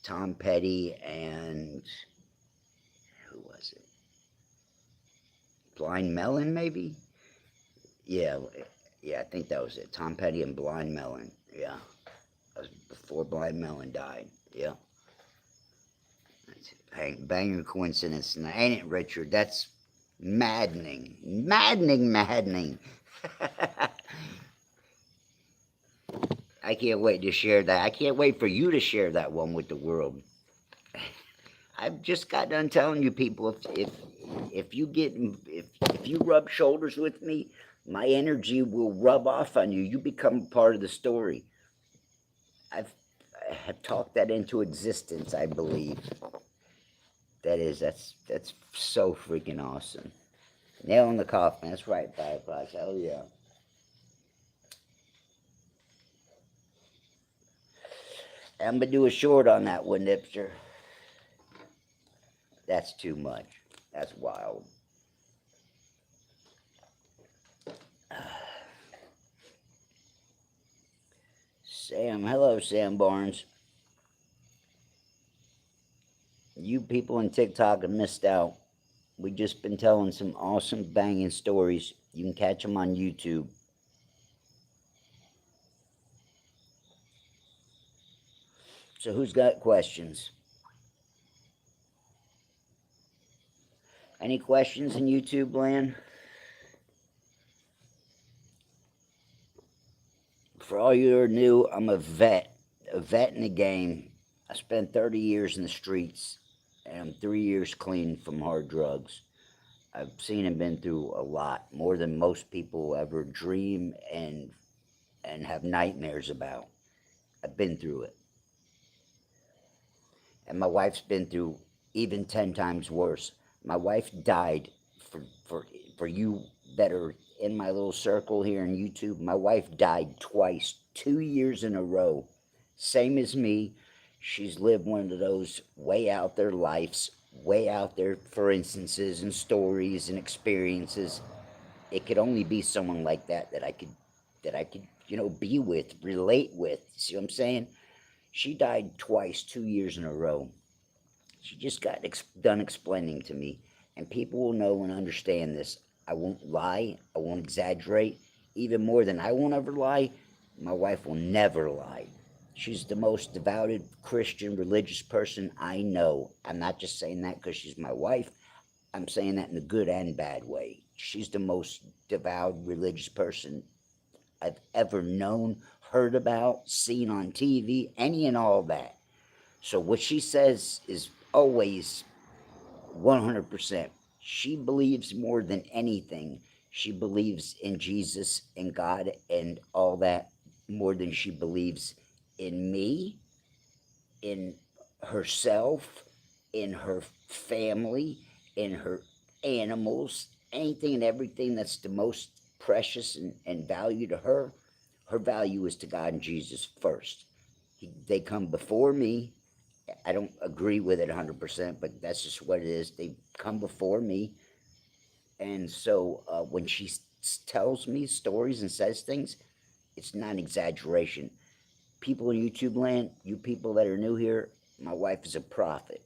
Tom Petty and who was it? Blind Melon, maybe? Yeah, I think that was it. Tom Petty and Blind Melon. Yeah, that was before Blind Melon died. Yeah. Banger coincidence, ain't it, Richard? That's maddening. Maddening. I can't wait to share that. I can't wait for you to share that one with the world. I've just got done telling you people, if you rub shoulders with me, my energy will rub off on you. You become part of the story. I have talked that into existence, I believe. That's so freaking awesome. Nail in the coffin. That's right, Fireflies. Hell yeah. I'm going to do a short on that one, Nipster. That's too much. That's wild. Sam. Hello, Sam Barnes. You people in TikTok have missed out. We've just been telling some awesome banging stories. You can catch them on YouTube. So who's got questions? Any questions in YouTube land? For all you who are new, I'm a vet in the game. I spent 30 years in the streets, and I'm 3 years clean from hard drugs. I've seen and been through a lot, more than most people ever dream and have nightmares about. I've been through it. And my wife's been through even 10 times worse. My wife died, for you that are in my little circle here on YouTube, my wife died twice, 2 years in a row. Same as me. She's lived one of those way out there lives, way out there for instances and stories and experiences. It could only be someone like that I could, be with, relate with. See what I'm saying? She died twice, 2 years in a row. She just got done explaining to me, and people will know and understand this. I won't lie. I won't exaggerate. Even more than I won't ever lie, my wife will never lie. She's the most devoted Christian religious person I know. I'm not just saying that because she's my wife. I'm saying that in a good and bad way. She's the most devout religious person I've ever known, heard about, seen on TV, any and all that. So what she says is always 100%. She believes more than anything. She believes in Jesus and God and all that more than she believes in me, in herself, in her family, in her animals, anything and everything that's the most precious and value to her. Her value is to God and Jesus first. They come before me. I don't agree with it 100%, but that's just what it is. They come before me. And so when she tells me stories and says things, it's not an exaggeration. people in YouTube land, you people that are new here, my wife is a prophet.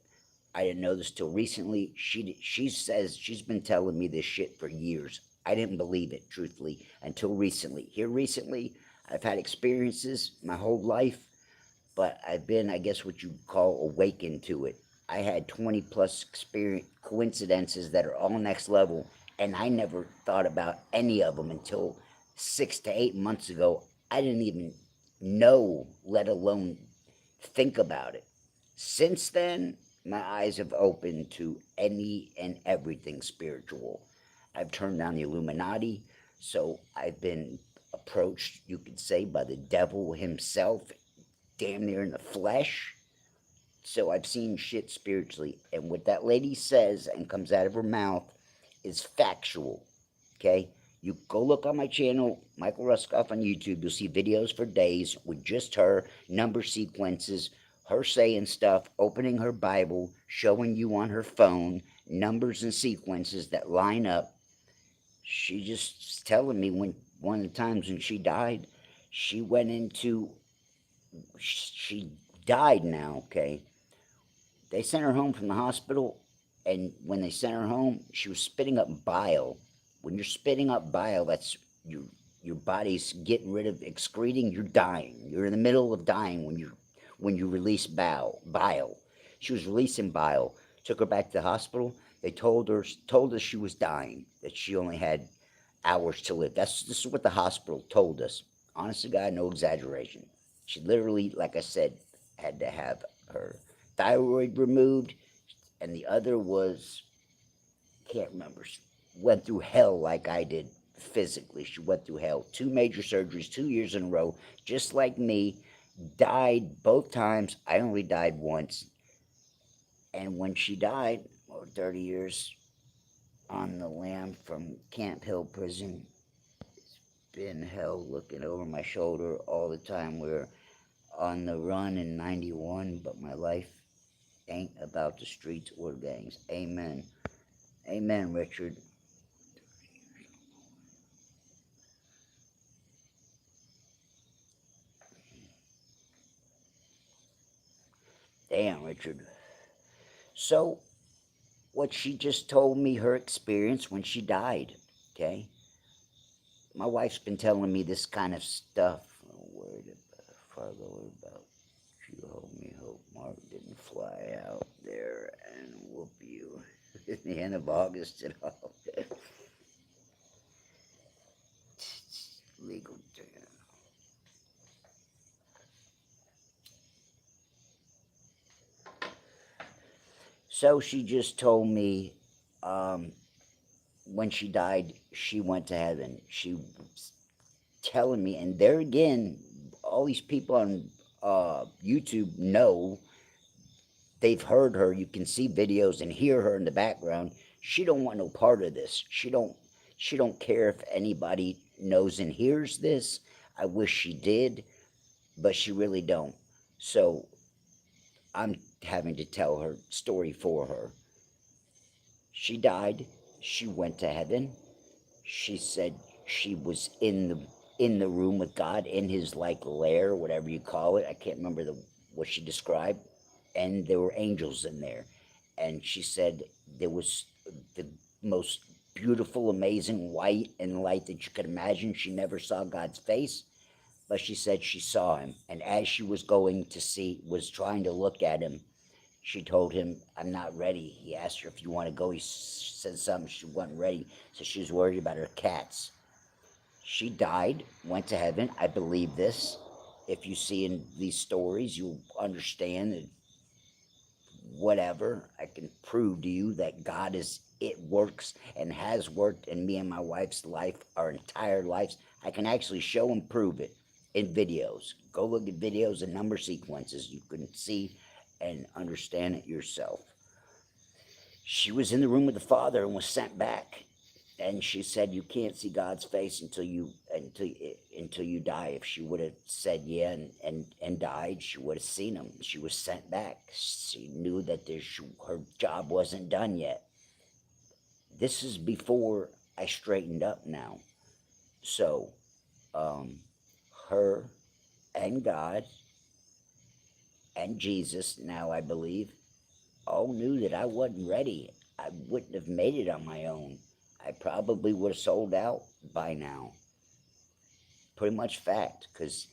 I didn't know this till recently. She says she's been telling me this shit for years. I didn't believe it, truthfully, until recently. Here recently, I've had experiences my whole life, but I've been, I guess, what you call awakened to it. I had 20 plus experience coincidences that are all next level, and I never thought about any of them until 6 to 8 months ago. I didn't even know, let alone think about it. Since then, my eyes have opened to any and everything spiritual. I've turned down the Illuminati, so I've been approached, you could say, by the devil himself, damn near in the flesh. So I've seen shit spiritually. And what that lady says and comes out of her mouth is factual. Okay? You go look on my channel, Michael Ruskoff on YouTube. You'll see videos for days with just her, number sequences, her saying stuff, opening her Bible, showing you on her phone numbers and sequences that line up. She just telling me when one of the times when she died, she went into, she died now, okay? They sent her home from the hospital, and when they sent her home, she was spitting up bile. When you're spitting up bile, that's your body's getting rid of excreting. You're dying. You're in the middle of dying when you release bile. She was releasing bile. Took her back to the hospital. They told us she was dying. That she only had hours to live. This is what the hospital told us. Honest to God, no exaggeration. She literally, like I said, had to have her thyroid removed, and the other was, can't remember, went through hell like I did physically. She went through hell. 2 major surgeries, 2 years in a row, just like me. Died both times. I only died once. And when she died, 30 years on the lam from Camp Hill Prison, it's been hell looking over my shoulder all the time. We were on the run in 91, but my life ain't about the streets or gangs. Amen. Amen, Richard. Damn, Richard. So, what she just told me, her experience when she died, okay? My wife's been telling me this kind of stuff. Worried about, Fargo, about you, hold me, hope Mark didn't fly out there and whoop you at the end of August and all. Legal term. So she just told me when she died, she went to heaven. She was telling me, and there again, all these people on YouTube know, they've heard her. You can see videos and hear her in the background. She don't want no part of this. She don't care if anybody knows and hears this. I wish she did, but she really don't. So I'm having to tell her story for her. She died. She went to heaven. She said she was in the room with God, in his like lair, whatever you call it. I can't remember what she described. And there were angels in there. And she said there was the most beautiful, amazing white and light that you could imagine. She never saw God's face, but she said she saw him. And as she was going to see, was trying to look at him, she told him, I'm not ready. He asked her if you want to go. He said something. She wasn't ready. So she was worried about her cats. She died, went to heaven. I believe this. If you see in these stories, you'll understand that whatever. I can prove to you that God is, it works and has worked in me and my wife's life, our entire lives. I can actually show and prove it in videos. Go look at videos and number sequences. You can see and understand it yourself. She was in the room with the Father and was sent back. And she said, you can't see God's face until you die. If she would have said yeah and died, she would have seen him. She was sent back. She knew that her job wasn't done yet. This is before I straightened up now. So, her and God and Jesus, now I believe, all knew that I wasn't ready. I wouldn't have made it on my own. I probably would have sold out by now. Pretty much fact, because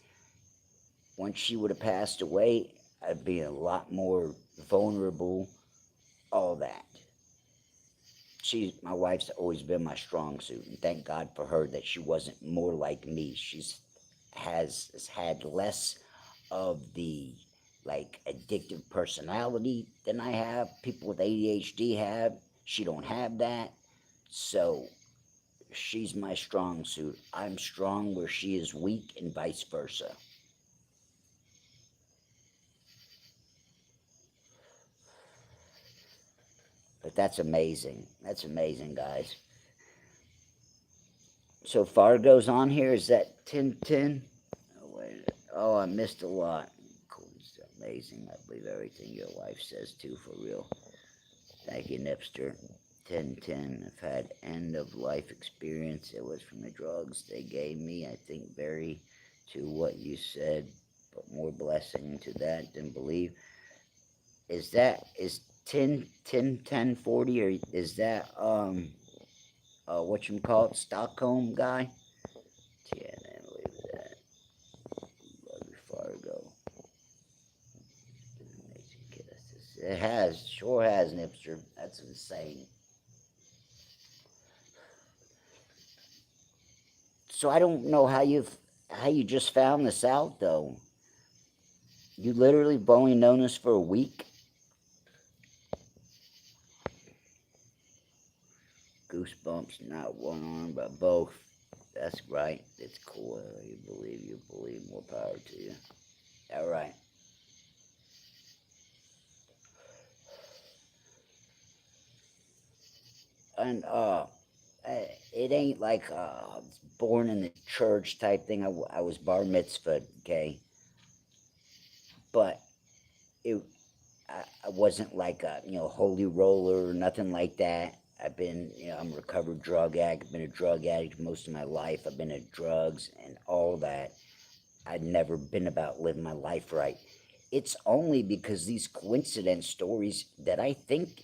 once she would have passed away, I'd be a lot more vulnerable, all that. My wife's always been my strong suit, and thank God for her that she wasn't more like me. Has had less of the like addictive personality than I have. People with ADHD have. She don't have that. So she's my strong suit. I'm strong where she is weak and vice versa. But that's amazing. That's amazing, guys. So Fargo's on here. Is that 1010? Oh, wait. Oh, I missed a lot. Cool. It's amazing. I believe everything your wife says, too, for real. Thank you, Nipster. 1010. I've had end-of-life experience. It was from the drugs they gave me. I think very to what you said, but more blessing to that than believe. Is 10 40, or is that whatchamacallit, Stockholm guy? Yeah, I believe that. Love you, Fargo. Amazing kisses. It has, sure has, Nipster. That's insane. So I don't know how you just found this out, though. You literally have only known this for a week. Goosebumps, not one arm, but both. That's right. It's cool. You believe. More power to you. All right. And it ain't like born in the church type thing. I was bar mitzvah, okay, but it I wasn't like a holy roller or nothing like that. I've been I'm a recovered drug addict. I've been a drug addict most of my life. I've been at drugs and all that. I'd never been about living my life right. It's only because these coincidence stories that I think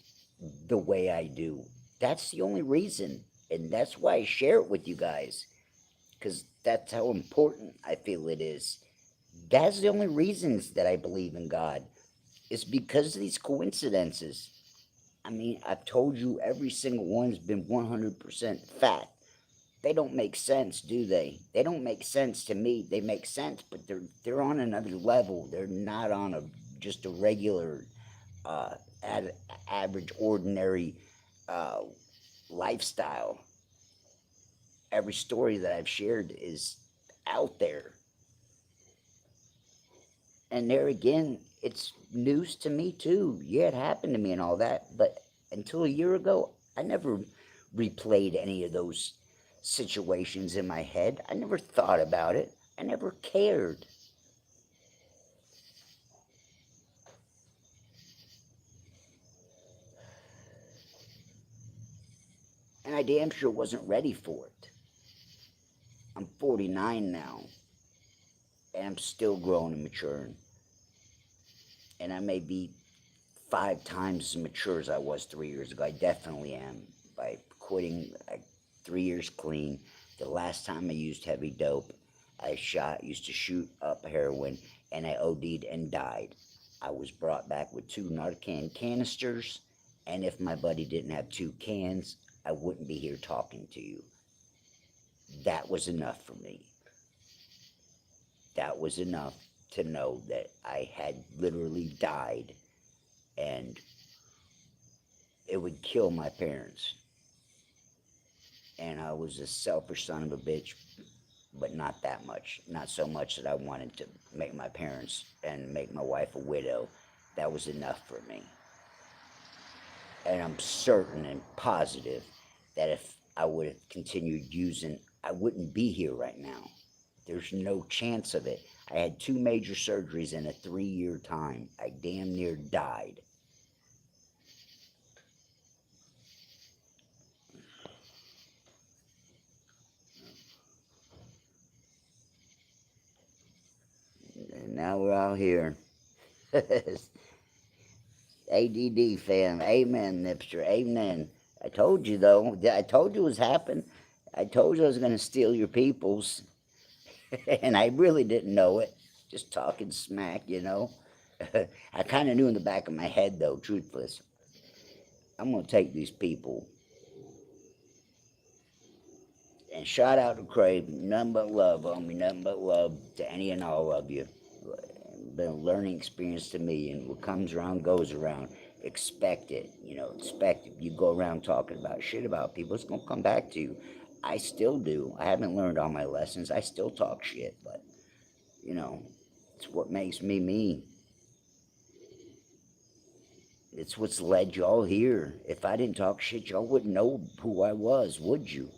the way I do. That's the only reason. And that's why I share it with you guys. Because that's how important I feel it is. That's the only reasons that I believe in God. It's because of these coincidences. I mean, I've told you every single one's been 100% fact. They don't make sense, do they? They don't make sense to me. They make sense, but they're on another level. They're not on just a regular, uh, average, ordinary uh, lifestyle. Every story that I've shared is out there, and there again, it's news to me too. Yeah, it happened to me and all that, but until a year ago, I never replayed any of those situations in my head. I never thought about it. I never cared. And I damn sure wasn't ready for it. I'm 49 now, and I'm still growing and maturing. And I may be 5 times as mature as I was 3 years ago. I definitely am. By quitting 3 years clean, the last time I used heavy dope, used to shoot up heroin, and I OD'd and died. I was brought back with 2 Narcan canisters, and if my buddy didn't have 2 cans, I wouldn't be here talking to you. That was enough for me. That was enough to know that I had literally died, and it would kill my parents. And I was a selfish son of a bitch, but not that much. Not so much that I wanted to make my parents and make my wife a widow. That was enough for me. And I'm certain and positive that if I would have continued using, I wouldn't be here right now. There's no chance of it. I had 2 major surgeries in a 3-year time. I damn near died. Now we're all here. ADD fam. Amen, Nipster. Amen. I told you, though. I told you it was happening. I told you I was going to steal your peoples. And I really didn't know it. Just talking smack, you know. I kind of knew in the back of my head, though, truthless. I'm going to take these people. And shout out to Crave. Nothing but love, homie. Nothing but love to any and all of you. Been a learning experience to me, and what comes around goes around. Expect it, you know, expect it. You go around talking about shit about people, it's gonna come back to you. I still do. I haven't learned all my lessons. I still talk shit, but, you know, it's what makes me me. It's what's led y'all here. If I didn't talk shit, y'all wouldn't know who I was, would you?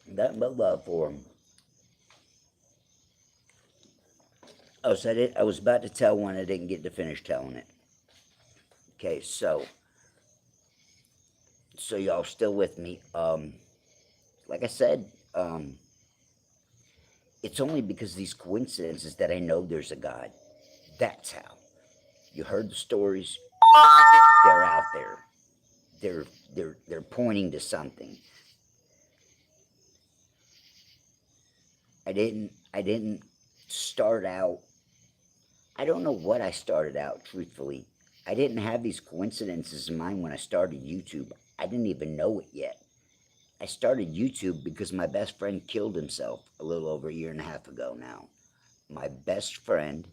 Nothing but love for them. Oh, so I was about to tell one, I didn't get to finish telling it. Okay, so y'all still with me. Like I said, it's only because of these coincidences that I know there's a God. That's how. You heard the stories. They're out there. They're pointing to something. I didn't start out. I don't know what I started out, truthfully. I didn't have these coincidences in mind when I started YouTube. I didn't even know it yet. I started YouTube because my best friend killed himself a little over a year and a half ago now. My best friend,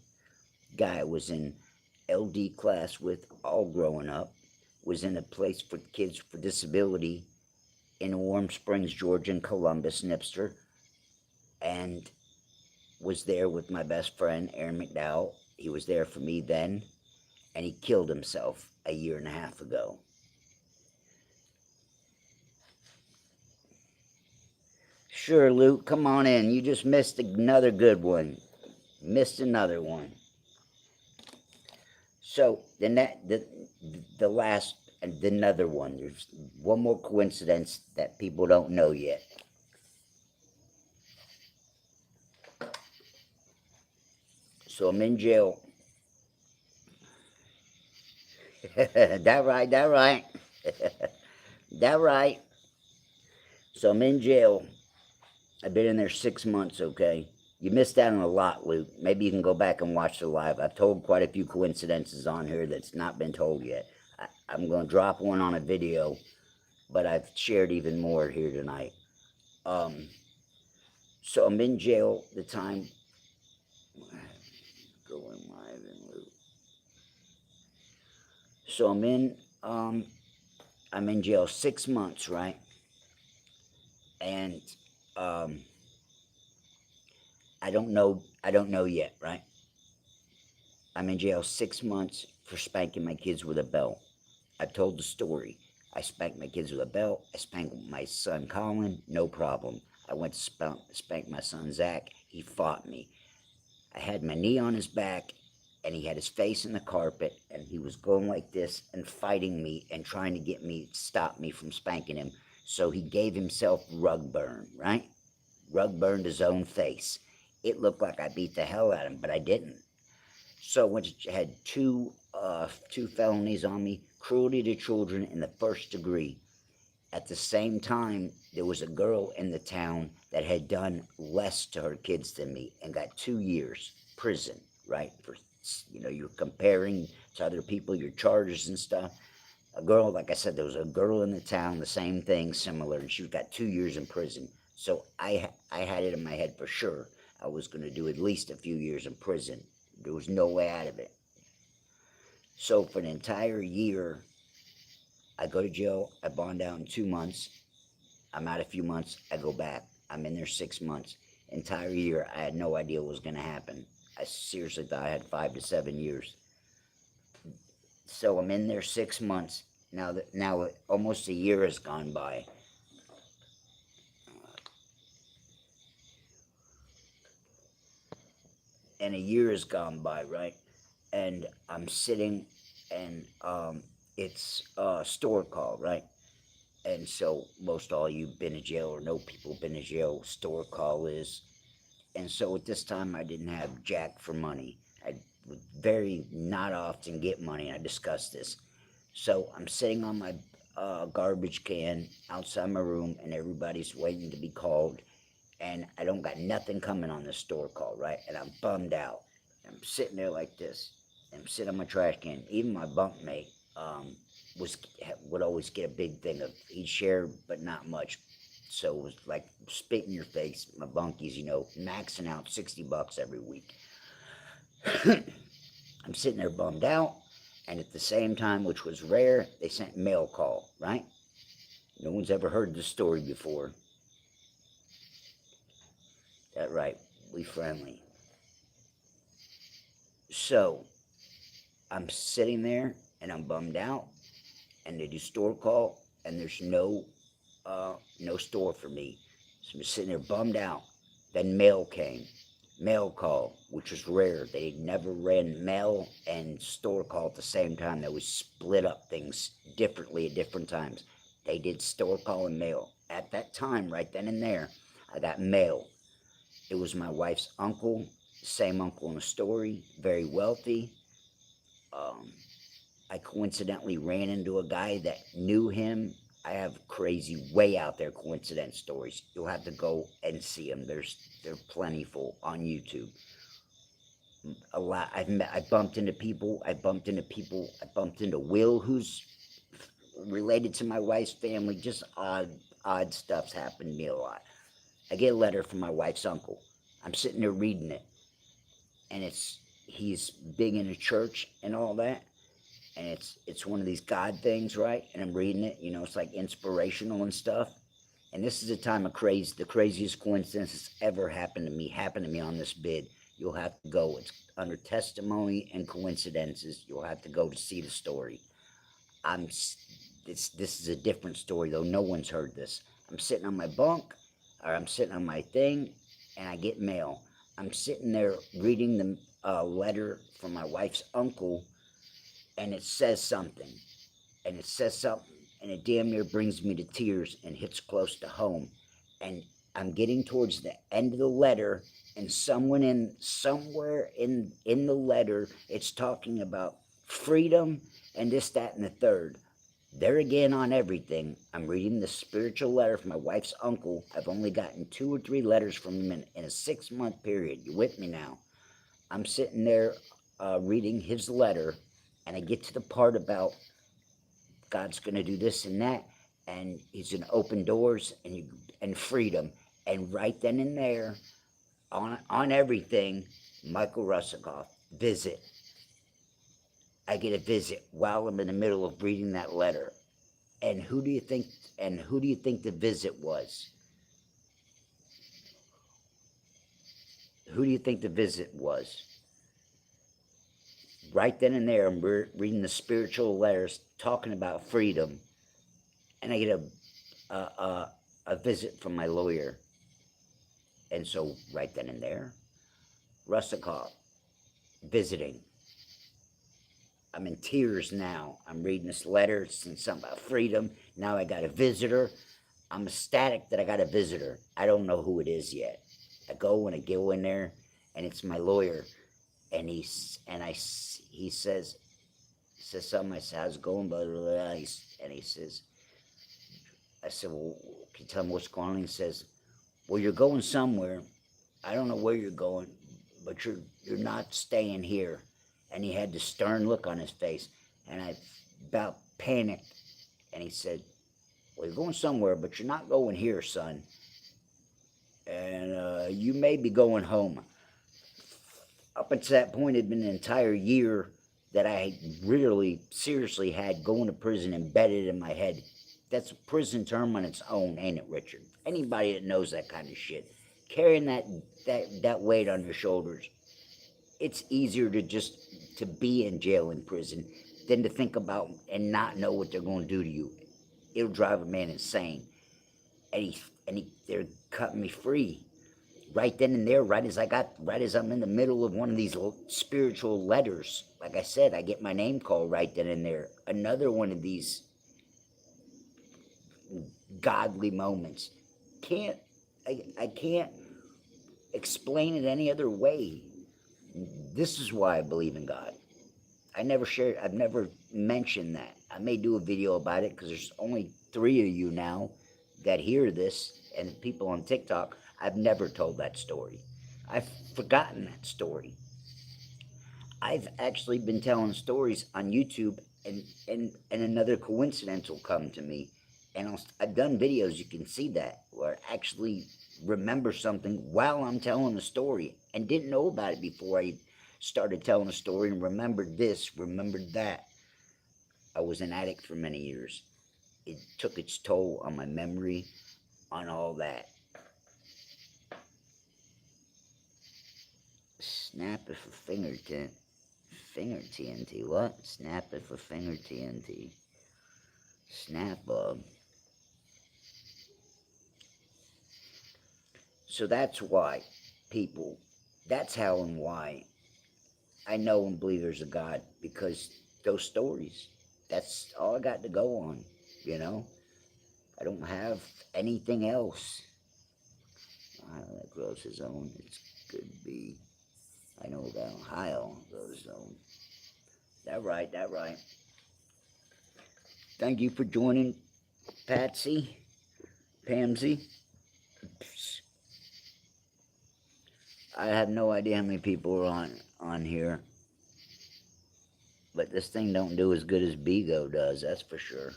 guy I was in LD class with all growing up, was in a place for kids with disability in Warm Springs, Georgia, and Columbus, Nipster, and was there with my best friend, Aaron McDowell. He was there for me then, and he killed himself a year and a half ago. Sure, Luke, come on in. You just missed another good one. Missed another one. So, then the last, and another one. There's one more coincidence that people don't know yet. So I'm in jail. That right, that right. That right. So I'm in jail. I've been in there 6 months, okay? You missed out on a lot, Luke. Maybe you can go back and watch the live. I've told quite a few coincidences on here that's not been told yet. I'm going to drop one on a video, but I've shared even more here tonight. So I'm in jail the time... Going live and Luke. So I'm in jail 6 months, right? And I don't know yet, right? I'm in jail 6 months for spanking my kids with a belt. I've told the story. I spanked my kids with a belt. I spanked my son Colin, no problem. I went to spank my son Zach. He fought me. I had my knee on his back, and he had his face in the carpet, and he was going like this and fighting me and trying to get me, stop me from spanking him. So he gave himself rug burn, right? Rug burned his own face. It looked like I beat the hell out of him, but I didn't. So I had two felonies on me, cruelty to children in the first degree. At the same time, there was a girl in the town that had done less to her kids than me and got 2 years prison, right? For, you're comparing to other people, your charges and stuff. A girl, like I said, there was a girl in the town, the same thing, similar, and she got 2 years in prison. So I had it in my head for sure I was going to do at least a few years in prison. There was no way out of it. So for an entire year, I go to jail, I bond out in 2 months, I'm out a few months, I go back, I'm in there 6 months. Entire year, I had no idea what was going to happen. I seriously thought I had 5 to 7 years. So I'm in there 6 months. Now almost a year has gone by. And a year has gone by, right? And I'm sitting, and it's a store call, right? And so most all you been in jail or know people been in jail, store call is. And so at this time I didn't have jack for money. I would very not often get money. I discussed this. So I'm sitting on my garbage can outside my room, and everybody's waiting to be called, and I don't got nothing coming on the store call, right? And I'm bummed out. I'm sitting there like this. I'm sitting on my trash can. Even my bunkmate um, was would always get a big thing of, he'd share, but not much. So it was like spit in your face. My bunkies, maxing out $60 every week. I'm sitting there bummed out, and at the same time, which was rare, they sent mail call, right? No one's ever heard this story before. That right, we friendly. So I'm sitting there and I'm bummed out, and they do store call, and there's no store for me. So I'm sitting there bummed out. Then mail came, mail call, which was rare. They never ran mail and store call at the same time. They would split up things differently at different times. They did store call and mail. At that time, right then and there, I got mail. It was my wife's uncle, same uncle in the story, very wealthy. Um, I coincidentally ran into a guy that knew him. I have crazy, way out there coincidence stories. You'll have to go and see them. They're plentiful on YouTube. A lot. I bumped into people. I bumped into Will, who's related to my wife's family. Just odd stuff's happened to me a lot. I get a letter from my wife's uncle. I'm sitting there reading it, and he's big in the church and all that, and it's one of these God things, right? And I'm reading it, it's like inspirational and stuff. And this is a time of the craziest coincidence that's ever happened to me on this bid. You'll have to go. It's under testimony and coincidences. You'll have to go to see the story. This is a different story though. No one's heard this. I'm sitting on my bunk, or I'm sitting on my thing, and I get mail. I'm sitting there reading the letter from my wife's uncle, and it says something, and it damn near brings me to tears and hits close to home. And I'm getting towards the end of the letter, and somewhere in the letter, it's talking about freedom and this, that, and the third. There again on everything, I'm reading the spiritual letter from my wife's uncle. I've only gotten 2 or 3 letters from him in a 6-month period. You with me now? I'm sitting there reading his letter, and I get to the part about God's going to do this and that, and he's going to open doors and freedom. And right then and there, on everything, Michael Russakoff, visit. I get a visit while I'm in the middle of reading that letter. And who do you think the visit was? Who do you think the visit was? Right then and there, I'm reading the spiritual letters talking about freedom, and I get a visit from my lawyer. And so right then and there, Russakoff visiting. I'm in tears now. I'm reading this letter, it's something about freedom. Now I got a visitor. I'm ecstatic that I got a visitor. I don't know who it is yet. I go in there, and it's my lawyer, and he says something. I said, "How's it going?" Blah, blah, blah. And he says, I said, "Well, can you tell me what's going on?" He says, "Well, you're going somewhere. I don't know where you're going, but you're not staying here." And he had this stern look on his face, and I about panicked. And he said, "Well, you're going somewhere, but you're not going here, son. And you may be going home." Up until that point, it had been an entire year that I really seriously had going to prison embedded in my head. That's a prison term on its own, ain't it, Richard? Anybody that knows that kind of shit, carrying that weight on your shoulders, it's easier to be in jail and prison than to think about and not know what they're going to do to you. It'll drive a man insane. And they're cutting me free right then and there, right as I'm in the middle of one of these spiritual letters like I said, I get my name called right then and there. Another one of these godly moments. I can't explain it any other way. This is why I believe in God. I've never mentioned that. I may do a video about it because there's only 3 of you now that hear this, and people on TikTok. I've never told that story. I've forgotten that story. I've actually been telling stories on YouTube, and another coincidence will come to me. And I've done videos, you can see that, where I actually remember something while I'm telling a story and didn't know about it before I started telling a story, and remembered this, remembered that. I was an addict for many years. It took its toll on my memory, on all that. Snap it for finger TNT. What? Snap it for finger TNT. Snap bug. So that's why, people, that's how and why I know and believe there's a God, because those stories, that's all I got to go on, you know? I don't have anything else. Ohio that grows his own, it could be. I know that Ohio grows his own. That right. Thank you for joining, Patsy, Pamsy. I have no idea how many people are on here. But this thing don't do as good as Bigo does, that's for sure.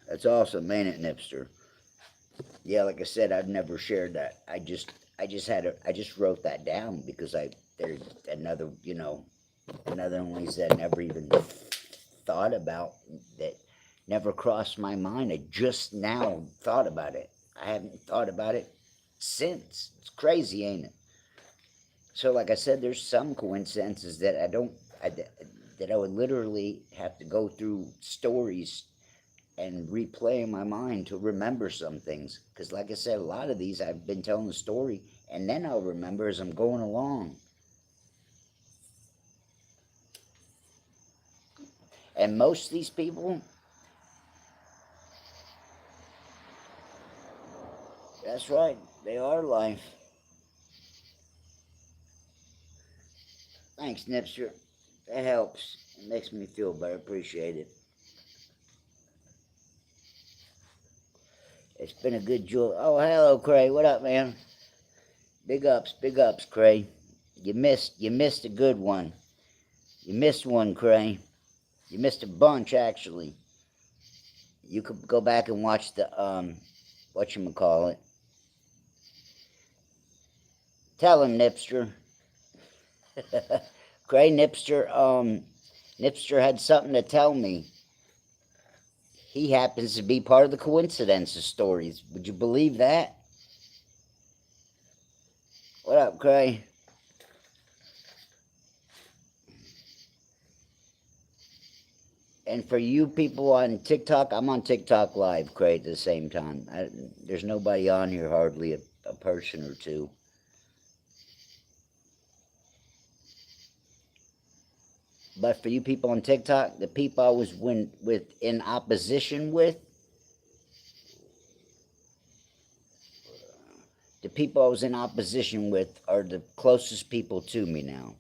That's awesome, ain't it, Nipster? Yeah, like I said, I've never shared that. I just wrote that down because there's another, another one that I never even thought about, that never crossed my mind. I just now thought about it. I haven't thought about it since. It's crazy, ain't it? So, like I said, there's some coincidences that that I would literally have to go through stories and replay in my mind to remember some things. Because, like I said, a lot of these I've been telling the story, and then I'll remember as I'm going along. And most of these people, that's right, they are life. Thanks, Nipster. That helps. It makes me feel better. Appreciate it. It's been a good joy. Oh, hello, Cray. What up, man? Big ups, Cray. You missed a good one. You missed one, Cray. You missed a bunch, actually. You could go back and watch the, whatchamacallit. Tell him, Nipster. Cray, Nipster had something to tell me. He happens to be part of the coincidences stories. Would you believe that? What up, Cray? And for you people on TikTok, I'm on TikTok Live, Cray, at the same time. There's nobody on here, hardly a person or two. But for you people on TikTok, the people I was in opposition with, the people I was in opposition with are the closest people to me now.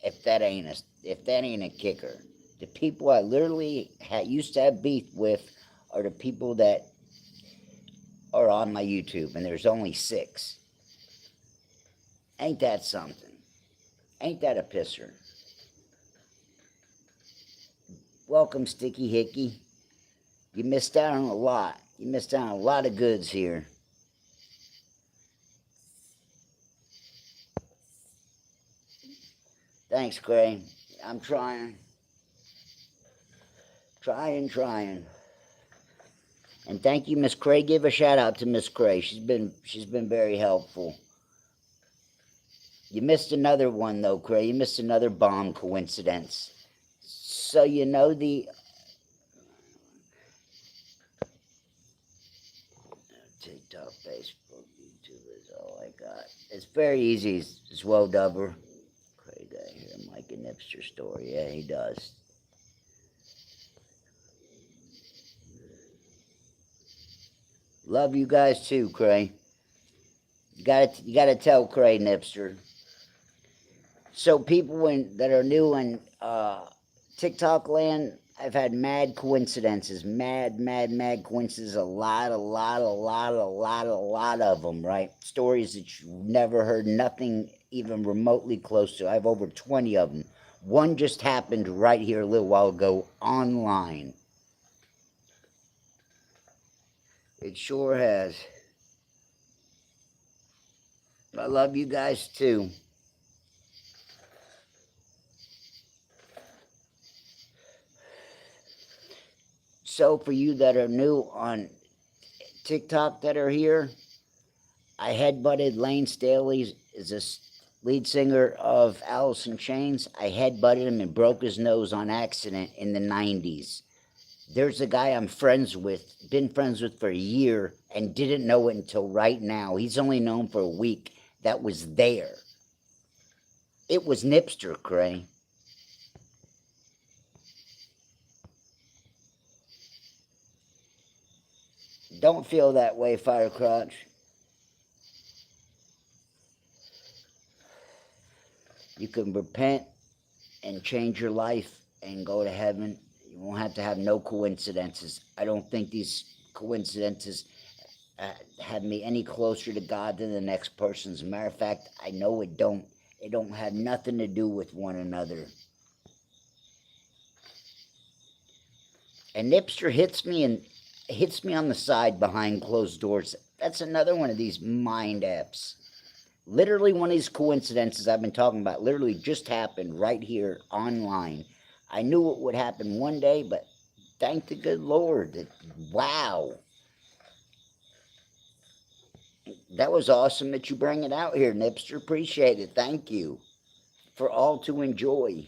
If that ain't a kicker, the people I literally used to have beef with are the people that are on my YouTube, and there's only 6. Ain't that something? Ain't that a pisser? Welcome, Sticky Hickey. You missed out on a lot. You missed out on a lot of goods here. Thanks, Cray. I'm trying. Trying. And thank you, Miss Cray. Give a shout out to Miss Cray. She's been very helpful. You missed another one though, Cray. You missed another bomb coincidence. So you know TikTok, Facebook, YouTube is all I my God. It's very easy. It's well dubber. Craig guy here, Mike and Nipster story. Yeah, he does. Love you guys too, Cray. You gotta tell Cray Nipster. So people that are new in TikTok land, I've had mad coincidences, mad coincidences, a lot of them, right? Stories that you never heard, nothing even remotely close to. I have over 20 of them. One just happened right here a little while ago online. It sure has. I love you guys too. So for you that are new on TikTok that are here, I headbutted Lane Staley, is a lead singer of Alice in Chains. I headbutted him and broke his nose on accident in the 90s. There's a guy I'm friends with, been friends with for a year, and didn't know it until right now. He's only known for a week, that was there. It was Nipster, Cray. Don't feel that way, Firecrotch. You can repent and change your life and go to heaven. You won't have to have no coincidences. I don't think these coincidences have me any closer to God than the next person. As a matter of fact, I know it don't. It don't have nothing to do with one another. And Nipster hits me on the side behind closed doors. That's another one of these mind apps. Literally one of these coincidences I've been talking about literally just happened right here online. I knew it would happen one day, but thank the good Lord. Wow. That was awesome that you bring it out here, Nipster. Appreciate it. Thank you. For all to enjoy.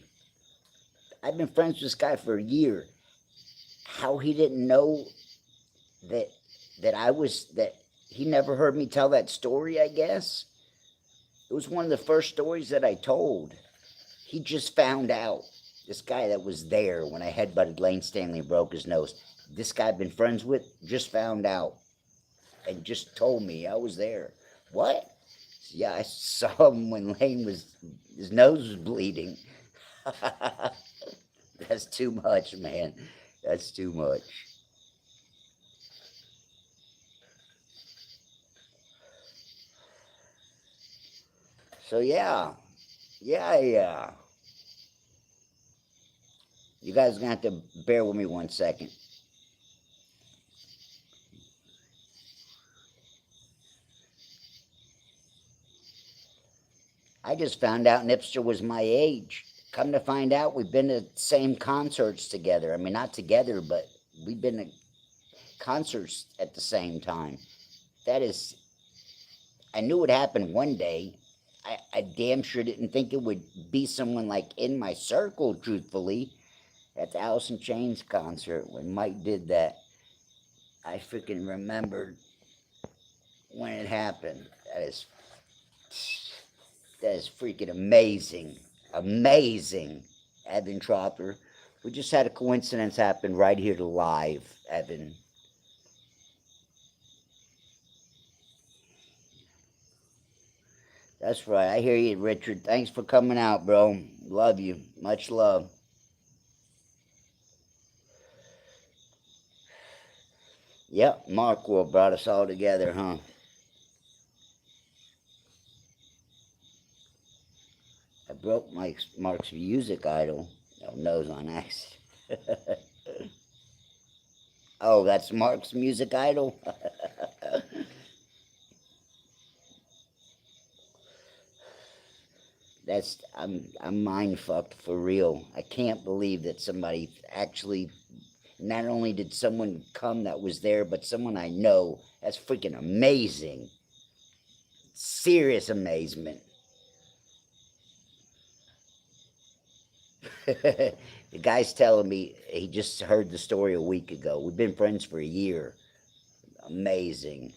I've been friends with this guy for a year. How he didn't know that he never heard me tell that story, I guess. It was one of the first stories that I told. He just found out. This guy that was there when I headbutted Lane Stanley and broke his nose. This guy I've been friends with just found out. And just told me I was there. What? Yeah, I saw him when his nose was bleeding. That's too much, man. That's too much. So yeah. You guys are going to have to bear with me 1 second. I just found out Nipster was my age. Come to find out, we've been to the same concerts together. I mean, not together, but we've been to concerts at the same time. That is, I knew it happened one day. I damn sure didn't think it would be someone like in my circle, truthfully. At the Alice in Chains concert, when Mike did that, I freaking remembered when it happened. That is freaking amazing. Amazing, Evan Tropper. We just had a coincidence happen right here live, Evan. That's right. I hear you, Richard. Thanks for coming out, bro. Love you. Much love. Yep, Mark will brought us all together, huh? I broke Mark's music idol. No, nose on accident. Oh, that's Mark's music idol? I'm mind fucked for real. I can't believe that somebody actually, not only did someone come that was there, but someone I know. That's freaking amazing. Serious amazement. The guy's telling me he just heard the story a week ago. We've been friends for a year. Amazing.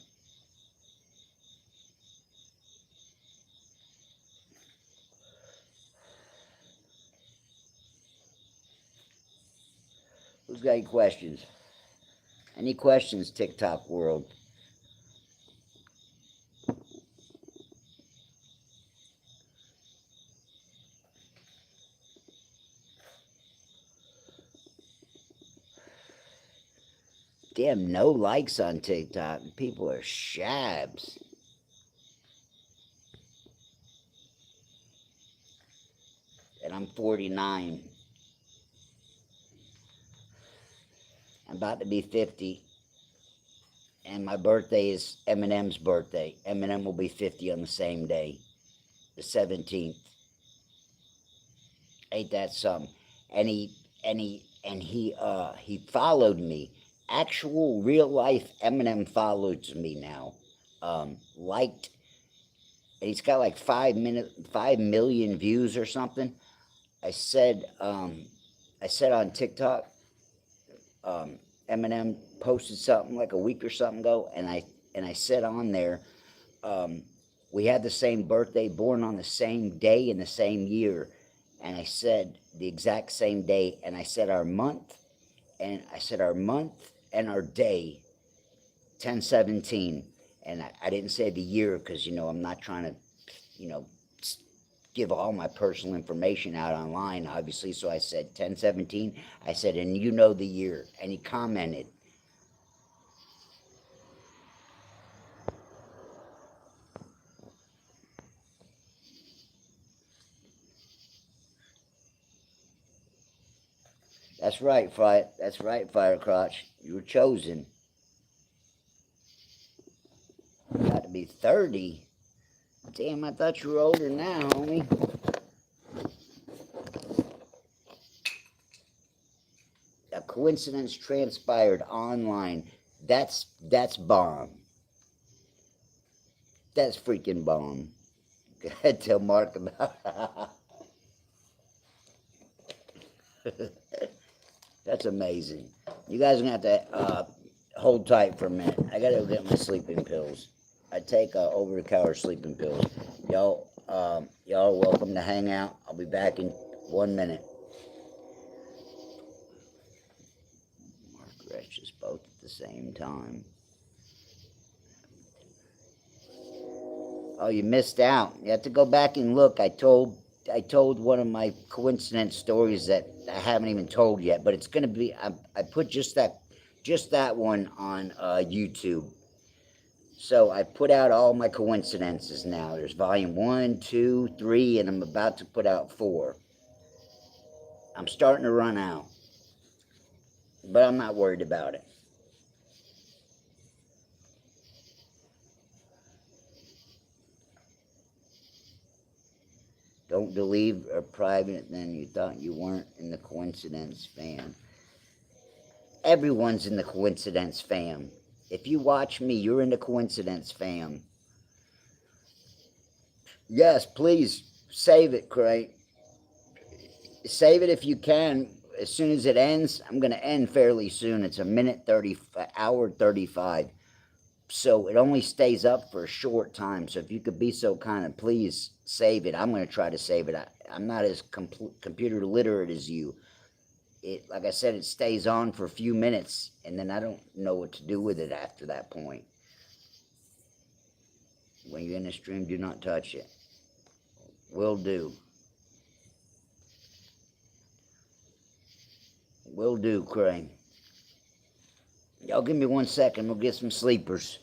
Who's got any questions? Any questions, TikTok world? Damn, no likes on TikTok. People are shabs. And I'm 49. I'm about to be 50. And my birthday is Eminem's birthday. Eminem will be 50 on the same day, the 17th. Ain't that something? And he followed me. Actual real life Eminem follows me now. Liked, and he's got like 5 million views or something. I said on TikTok, Eminem posted something like a week or something ago, and I said on there, we had the same birthday, born on the same day in the same year, and I said the exact same day, and I said our month, and our day, 10/17, and I didn't say the year because I'm not trying to give all my personal information out online, obviously. So I said 10/17. I said, and you know the year. And he commented. That's right, Firecrotch. You were chosen. Got to be 30. Damn, I thought you were older now, homie. A coincidence transpired online. That's bomb. That's freaking bomb. Go ahead, tell Mark about That's amazing. You guys are going to have to hold tight for a minute. I got to go get my sleeping pills. I take over-the-counter sleeping pills. Y'all are welcome to hang out. I'll be back in 1 minute. Mark Reches both at the same time. Oh, you missed out. You have to go back and look. I told one of my coincidence stories that I haven't even told yet, but it's going to be, I put just that one on YouTube. So I put out all my coincidences now. There's volume 1, 2, 3, and I'm about to put out 4. I'm starting to run out, but I'm not worried about it. Don't believe or private, then you thought you weren't in the coincidence fam. Everyone's in the coincidence fam. If you watch me, you're in the coincidence fam. Yes, please save it, Craig. Save it if you can. As soon as it ends, I'm going to end fairly soon. It's hour 35. So it only stays up for a short time. So if you could be so kind of please save it. I'm going to try to save it. I'm not as computer literate as you. Like I said, it stays on for a few minutes, and then I don't know what to do with it after that point. When you're in the stream, do not touch it. Will do. Will do, Crane. Y'all give me 1 second. We'll get some sleepers.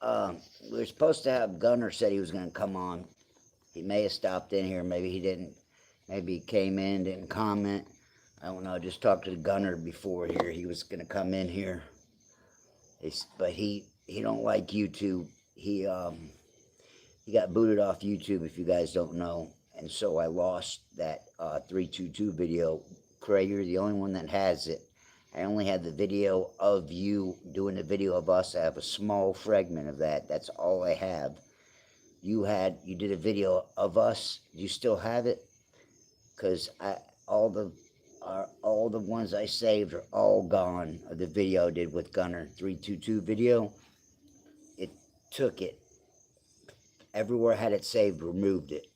We were supposed to have Gunner said he was going to come on. He may have stopped in here. Maybe he didn't. Maybe he came in, didn't comment. I don't know. I just talked to the Gunner before here. He was going to come in here. But he don't like YouTube. He got booted off YouTube, if you guys don't know. And so I lost that 322 video. Cray, you're the only one that has it. I only had the video of you doing the video of us. I have a small fragment of that. That's all I have. You did a video of us. Do you still have it? Because all the ones I saved are all gone. Of the video I did with Gunner 322 video. It took it. Everywhere I had it saved, removed it.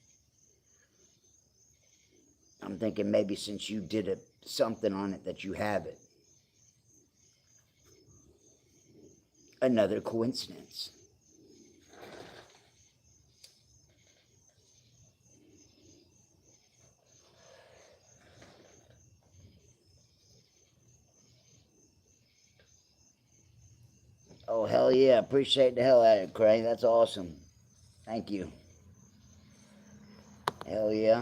I'm thinking maybe since you did something on it that you have it. Another coincidence. Oh, hell yeah. Appreciate the hell out of it, Cray. That's awesome. Thank you. Hell yeah.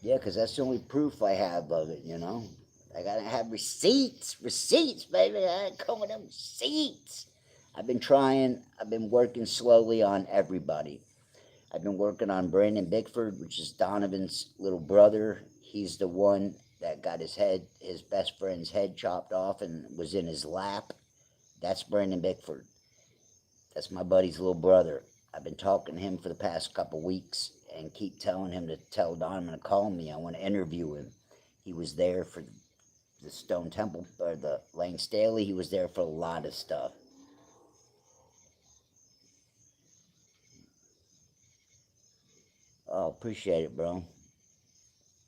Yeah, because that's the only proof I have of it, you know. I gotta have receipts, baby. I come with them receipts. I've been working slowly on everybody. I've been working on Brandon Bickford, which is Donovan's little brother. He's the one that got his best friend's head chopped off and was in his lap. That's Brandon Bickford. That's my buddy's little brother. I've been talking to him for the past couple weeks and keep telling him to tell Donovan to call me. I want to interview him. He was there for the Stone Temple, or the Lane Staley. He was there for a lot of stuff. Oh, appreciate it, bro.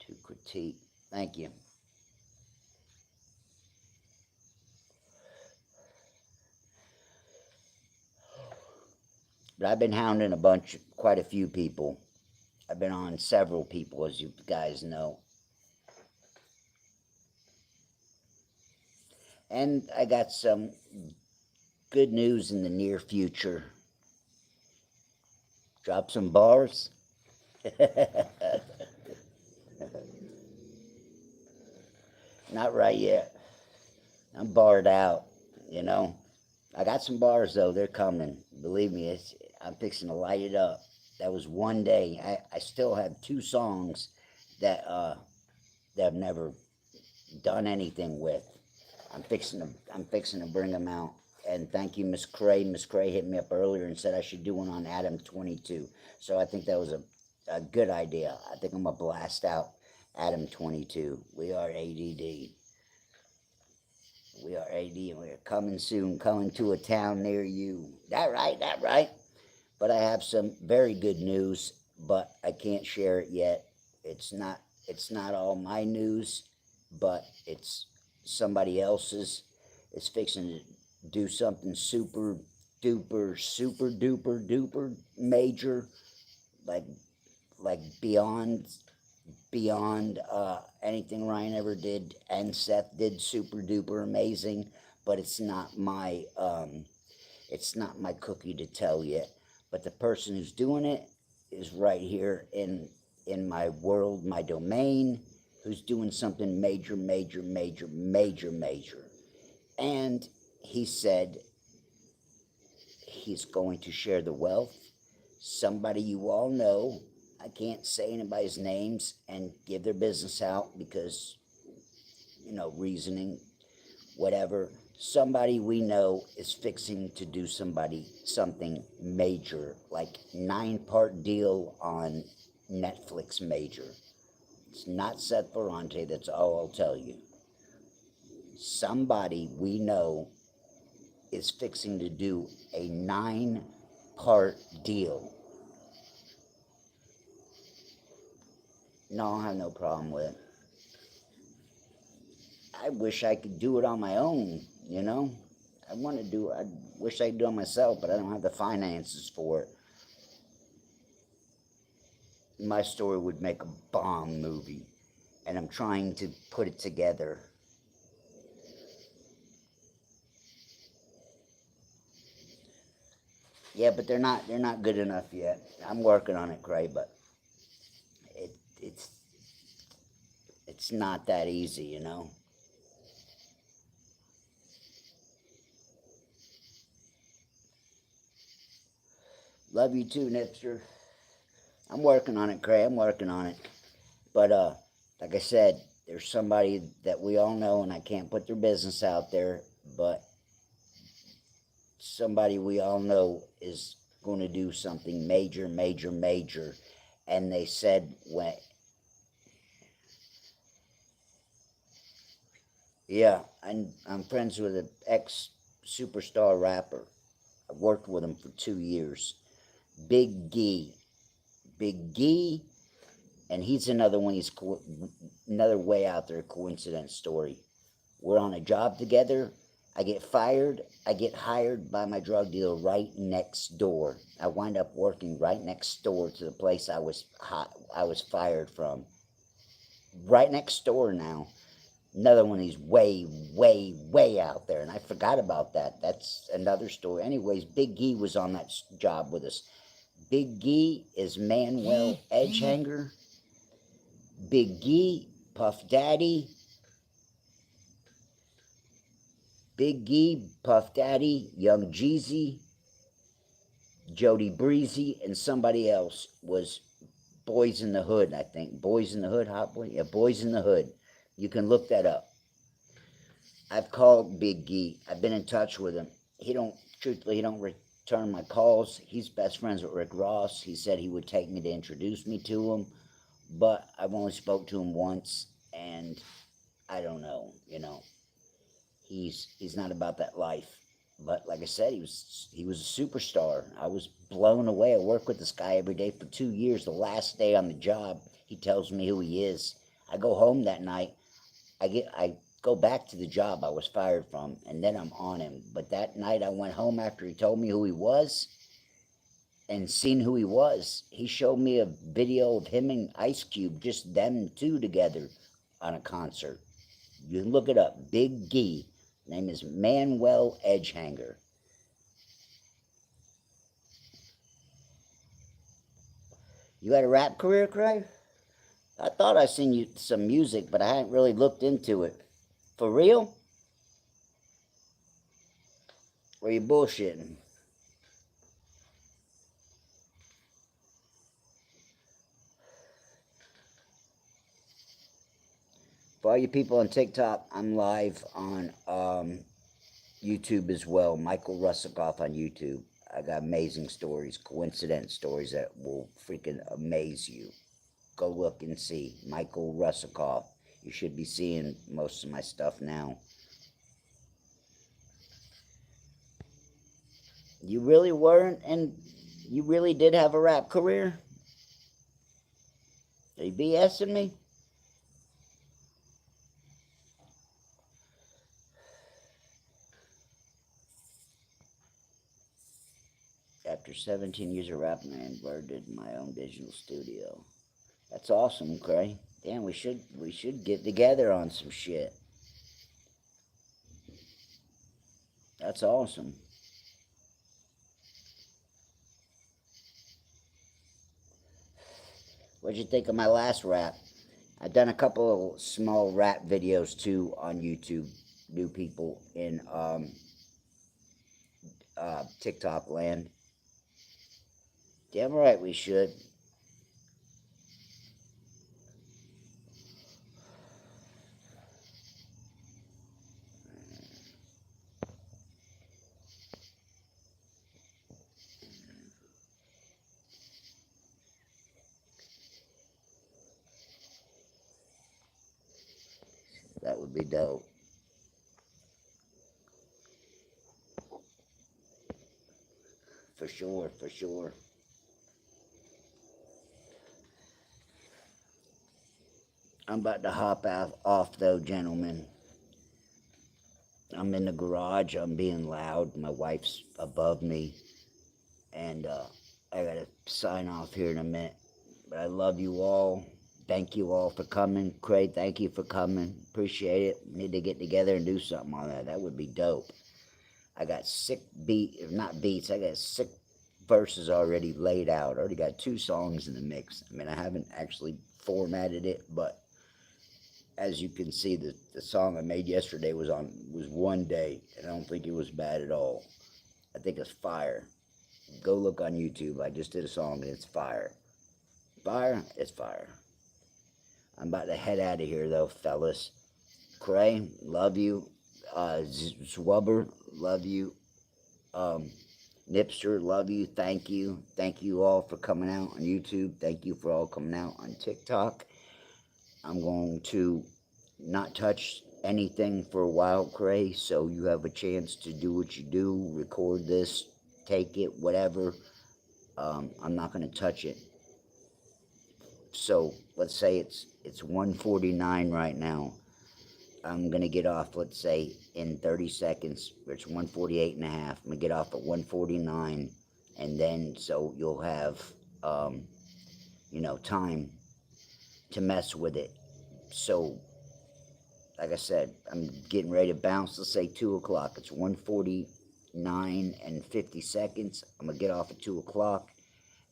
To critique. Thank you. But I've been hounding quite a few people. I've been on several people, as you guys know. And I got some good news in the near future. Drop some bars. Not right yet. I'm barred out, you know. I got some bars, though. They're coming. Believe me, I'm fixing to light it up. That was one day. I still have 2 songs that I've never done anything with. I'm fixing to bring them out. And thank you, Miss Cray. Miss Cray hit me up earlier and said I should do one on Adam 22. So I think that was a good idea. I think I'm going to blast out Adam 22. We are ADD. We are AD, and we are coming soon, coming to a town near you. That right. But I have some very good news, but I can't share it yet. It's not all my news, but it's somebody else's. It's fixing to do something super duper major, like beyond anything Ryan ever did and Seth did. Super duper amazing, but it's not my cookie to tell yet. But the person who's doing it is right here in my world, my domain, who's doing something major. And he said he's going to share the wealth. Somebody you all know, I can't say anybody's names and give their business out because, you know, reasoning, whatever. Somebody we know is fixing to do something major, like 9-part deal on Netflix major. It's not Seth Ferrante, that's all I'll tell you. Somebody we know is fixing to do a 9-part deal. No, I have no problem with it. I wish I could do it on my own, you know? I wish I could do it myself, but I don't have the finances for it. My story would make a bomb movie, and I'm trying to put it together. Yeah, but they're not good enough yet. I'm working on it, Cray, but it it's it's not that easy, you know. Love you too, Nipster. I'm working on it, Cray. I'm working on it. But like I said, there's somebody that we all know, and I can't put their business out there, but somebody we all know is going to do something major, major, major. And they said when, yeah, I'm friends with an ex superstar rapper. I worked with him for 2 years. Big Gee, Big Gee, and he's another one. He's another way out there coincidence story. We're on a job together. I get fired. I get hired by my drug dealer right next door. I wind up working right next door to the place I was fired from. Right next door now. Another one. He's way, way, way out there, and I forgot about that. That's another story. Anyways, Big Gee was on that job with us. Big Gee is Manuel Edgehanger. Big Gee, Puff Daddy, Big Gee, Puff Daddy, Young Jeezy, Jody Breezy, and somebody else was Boys in the Hood, I think. Boys in the Hood, Hot Boy? Yeah, Boys in the Hood. You can look that up. I've called Big Gee. I've been in touch with him. Truthfully, he don't return my calls. He's best friends with Rick Ross. He said he would take me to introduce me to him, but I've only spoke to him once, and I don't know, he's not about that life. But like I said, he was a superstar. I was blown away. I worked with this guy every day for 2 years. The last day on the job, he tells me who he is. I go home that night. I go back to the job I was fired from, and then I'm on him. But that night I went home after he told me who he was and seen who he was. He showed me a video of him and Ice Cube, just them two together on a concert. You can look it up. Big Gee. Name is Manuel Edgehanger. You had a rap career, Craig? I thought I seen you some music, but I hadn't really looked into it. For real? Or you bullshitting? For all you people on TikTok, I'm live on YouTube as well. Michael Russakoff on YouTube. I got amazing stories, coincidence stories that will freaking amaze you. Go look and see. Michael Russakoff. You should be seeing most of my stuff now. You really weren't, and you really did have a rap career? Are you BSing me? After 17 years of rapping, I inverted my own digital studio. That's awesome, Cray. Damn, we should get together on some shit. That's awesome. What'd you think of my last rap? I've done a couple of small rap videos too on YouTube. New people in TikTok land. Damn right we should. That would be dope. For sure, for sure. I'm about to hop off though, gentlemen. I'm in the garage. I'm being loud. My wife's above me. And I got to sign off here in a minute. But I love you all. Thank you all for coming. Craig, thank you for coming. Appreciate it. Need to get together and do something on that. That would be dope. I got sick beats. I got sick verses already laid out. Already got 2 songs in the mix. I mean, I haven't actually formatted it, but as you can see, the song I made yesterday was one day, and I don't think it was bad at all. I think it's fire. Go look on YouTube. I just did a song and it's fire. Fire, it's fire. I'm about to head out of here though, fellas. Cray, love you. Zwubber, love you. Nipster, love you. Thank you. Thank you all for coming out on YouTube. Thank you for all coming out on TikTok. I'm going to not touch anything for a while, Cray, so you have a chance to do what you do, record this, take it, whatever. I'm not going to touch it. So let's say it's 1:49 right now. I'm going to get off, let's say, in 30 seconds. It's 1:48 and a half. I'm going to get off at 1:49, and then so you'll have, time to mess with it. So, like I said, I'm getting ready to bounce. Let's say 2 o'clock. It's 1:49 and 50 seconds. I'm going to get off at 2 o'clock,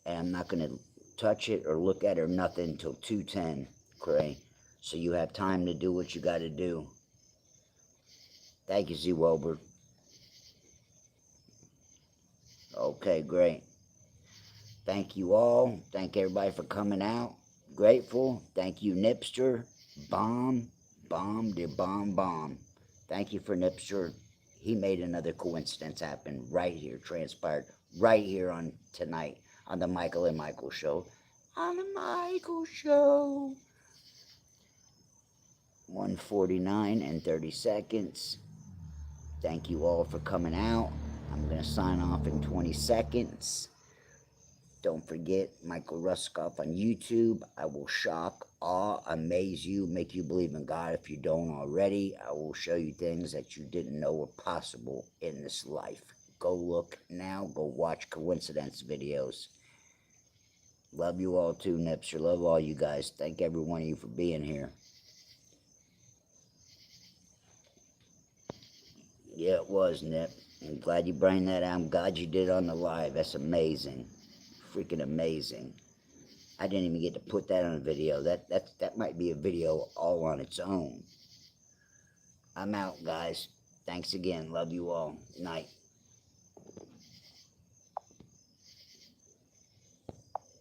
and I'm not going to touch it or look at it or nothing until 2:10, Cray. So you have time to do what you got to do. Thank you, Z. Wilbur. Okay, great. Thank you all. Thank everybody for coming out. Grateful. Thank you, Nipster. Bomb. Thank you for Nipster. He made another coincidence happen right here, transpired right here on tonight on the Michael and Michael show. On the Michael show. 1:49 and 30 seconds. Thank you all for coming out. I'm going to sign off in 20 seconds. Don't forget, Michael Ruskoff on YouTube. I will shock, awe, amaze you, make you believe in God if you don't already. I will show you things that you didn't know were possible in this life. Go look now. Go watch coincidence videos. Love you all too, Nipster. Love all you guys. Thank every one of you for being here. Yeah, it was, Nip. I'm glad you brought that out. I'm glad you did it on the live. That's amazing. Freaking amazing. I didn't even get to put that on a video. That might be a video all on its own. I'm out, guys. Thanks again. Love you all. Night.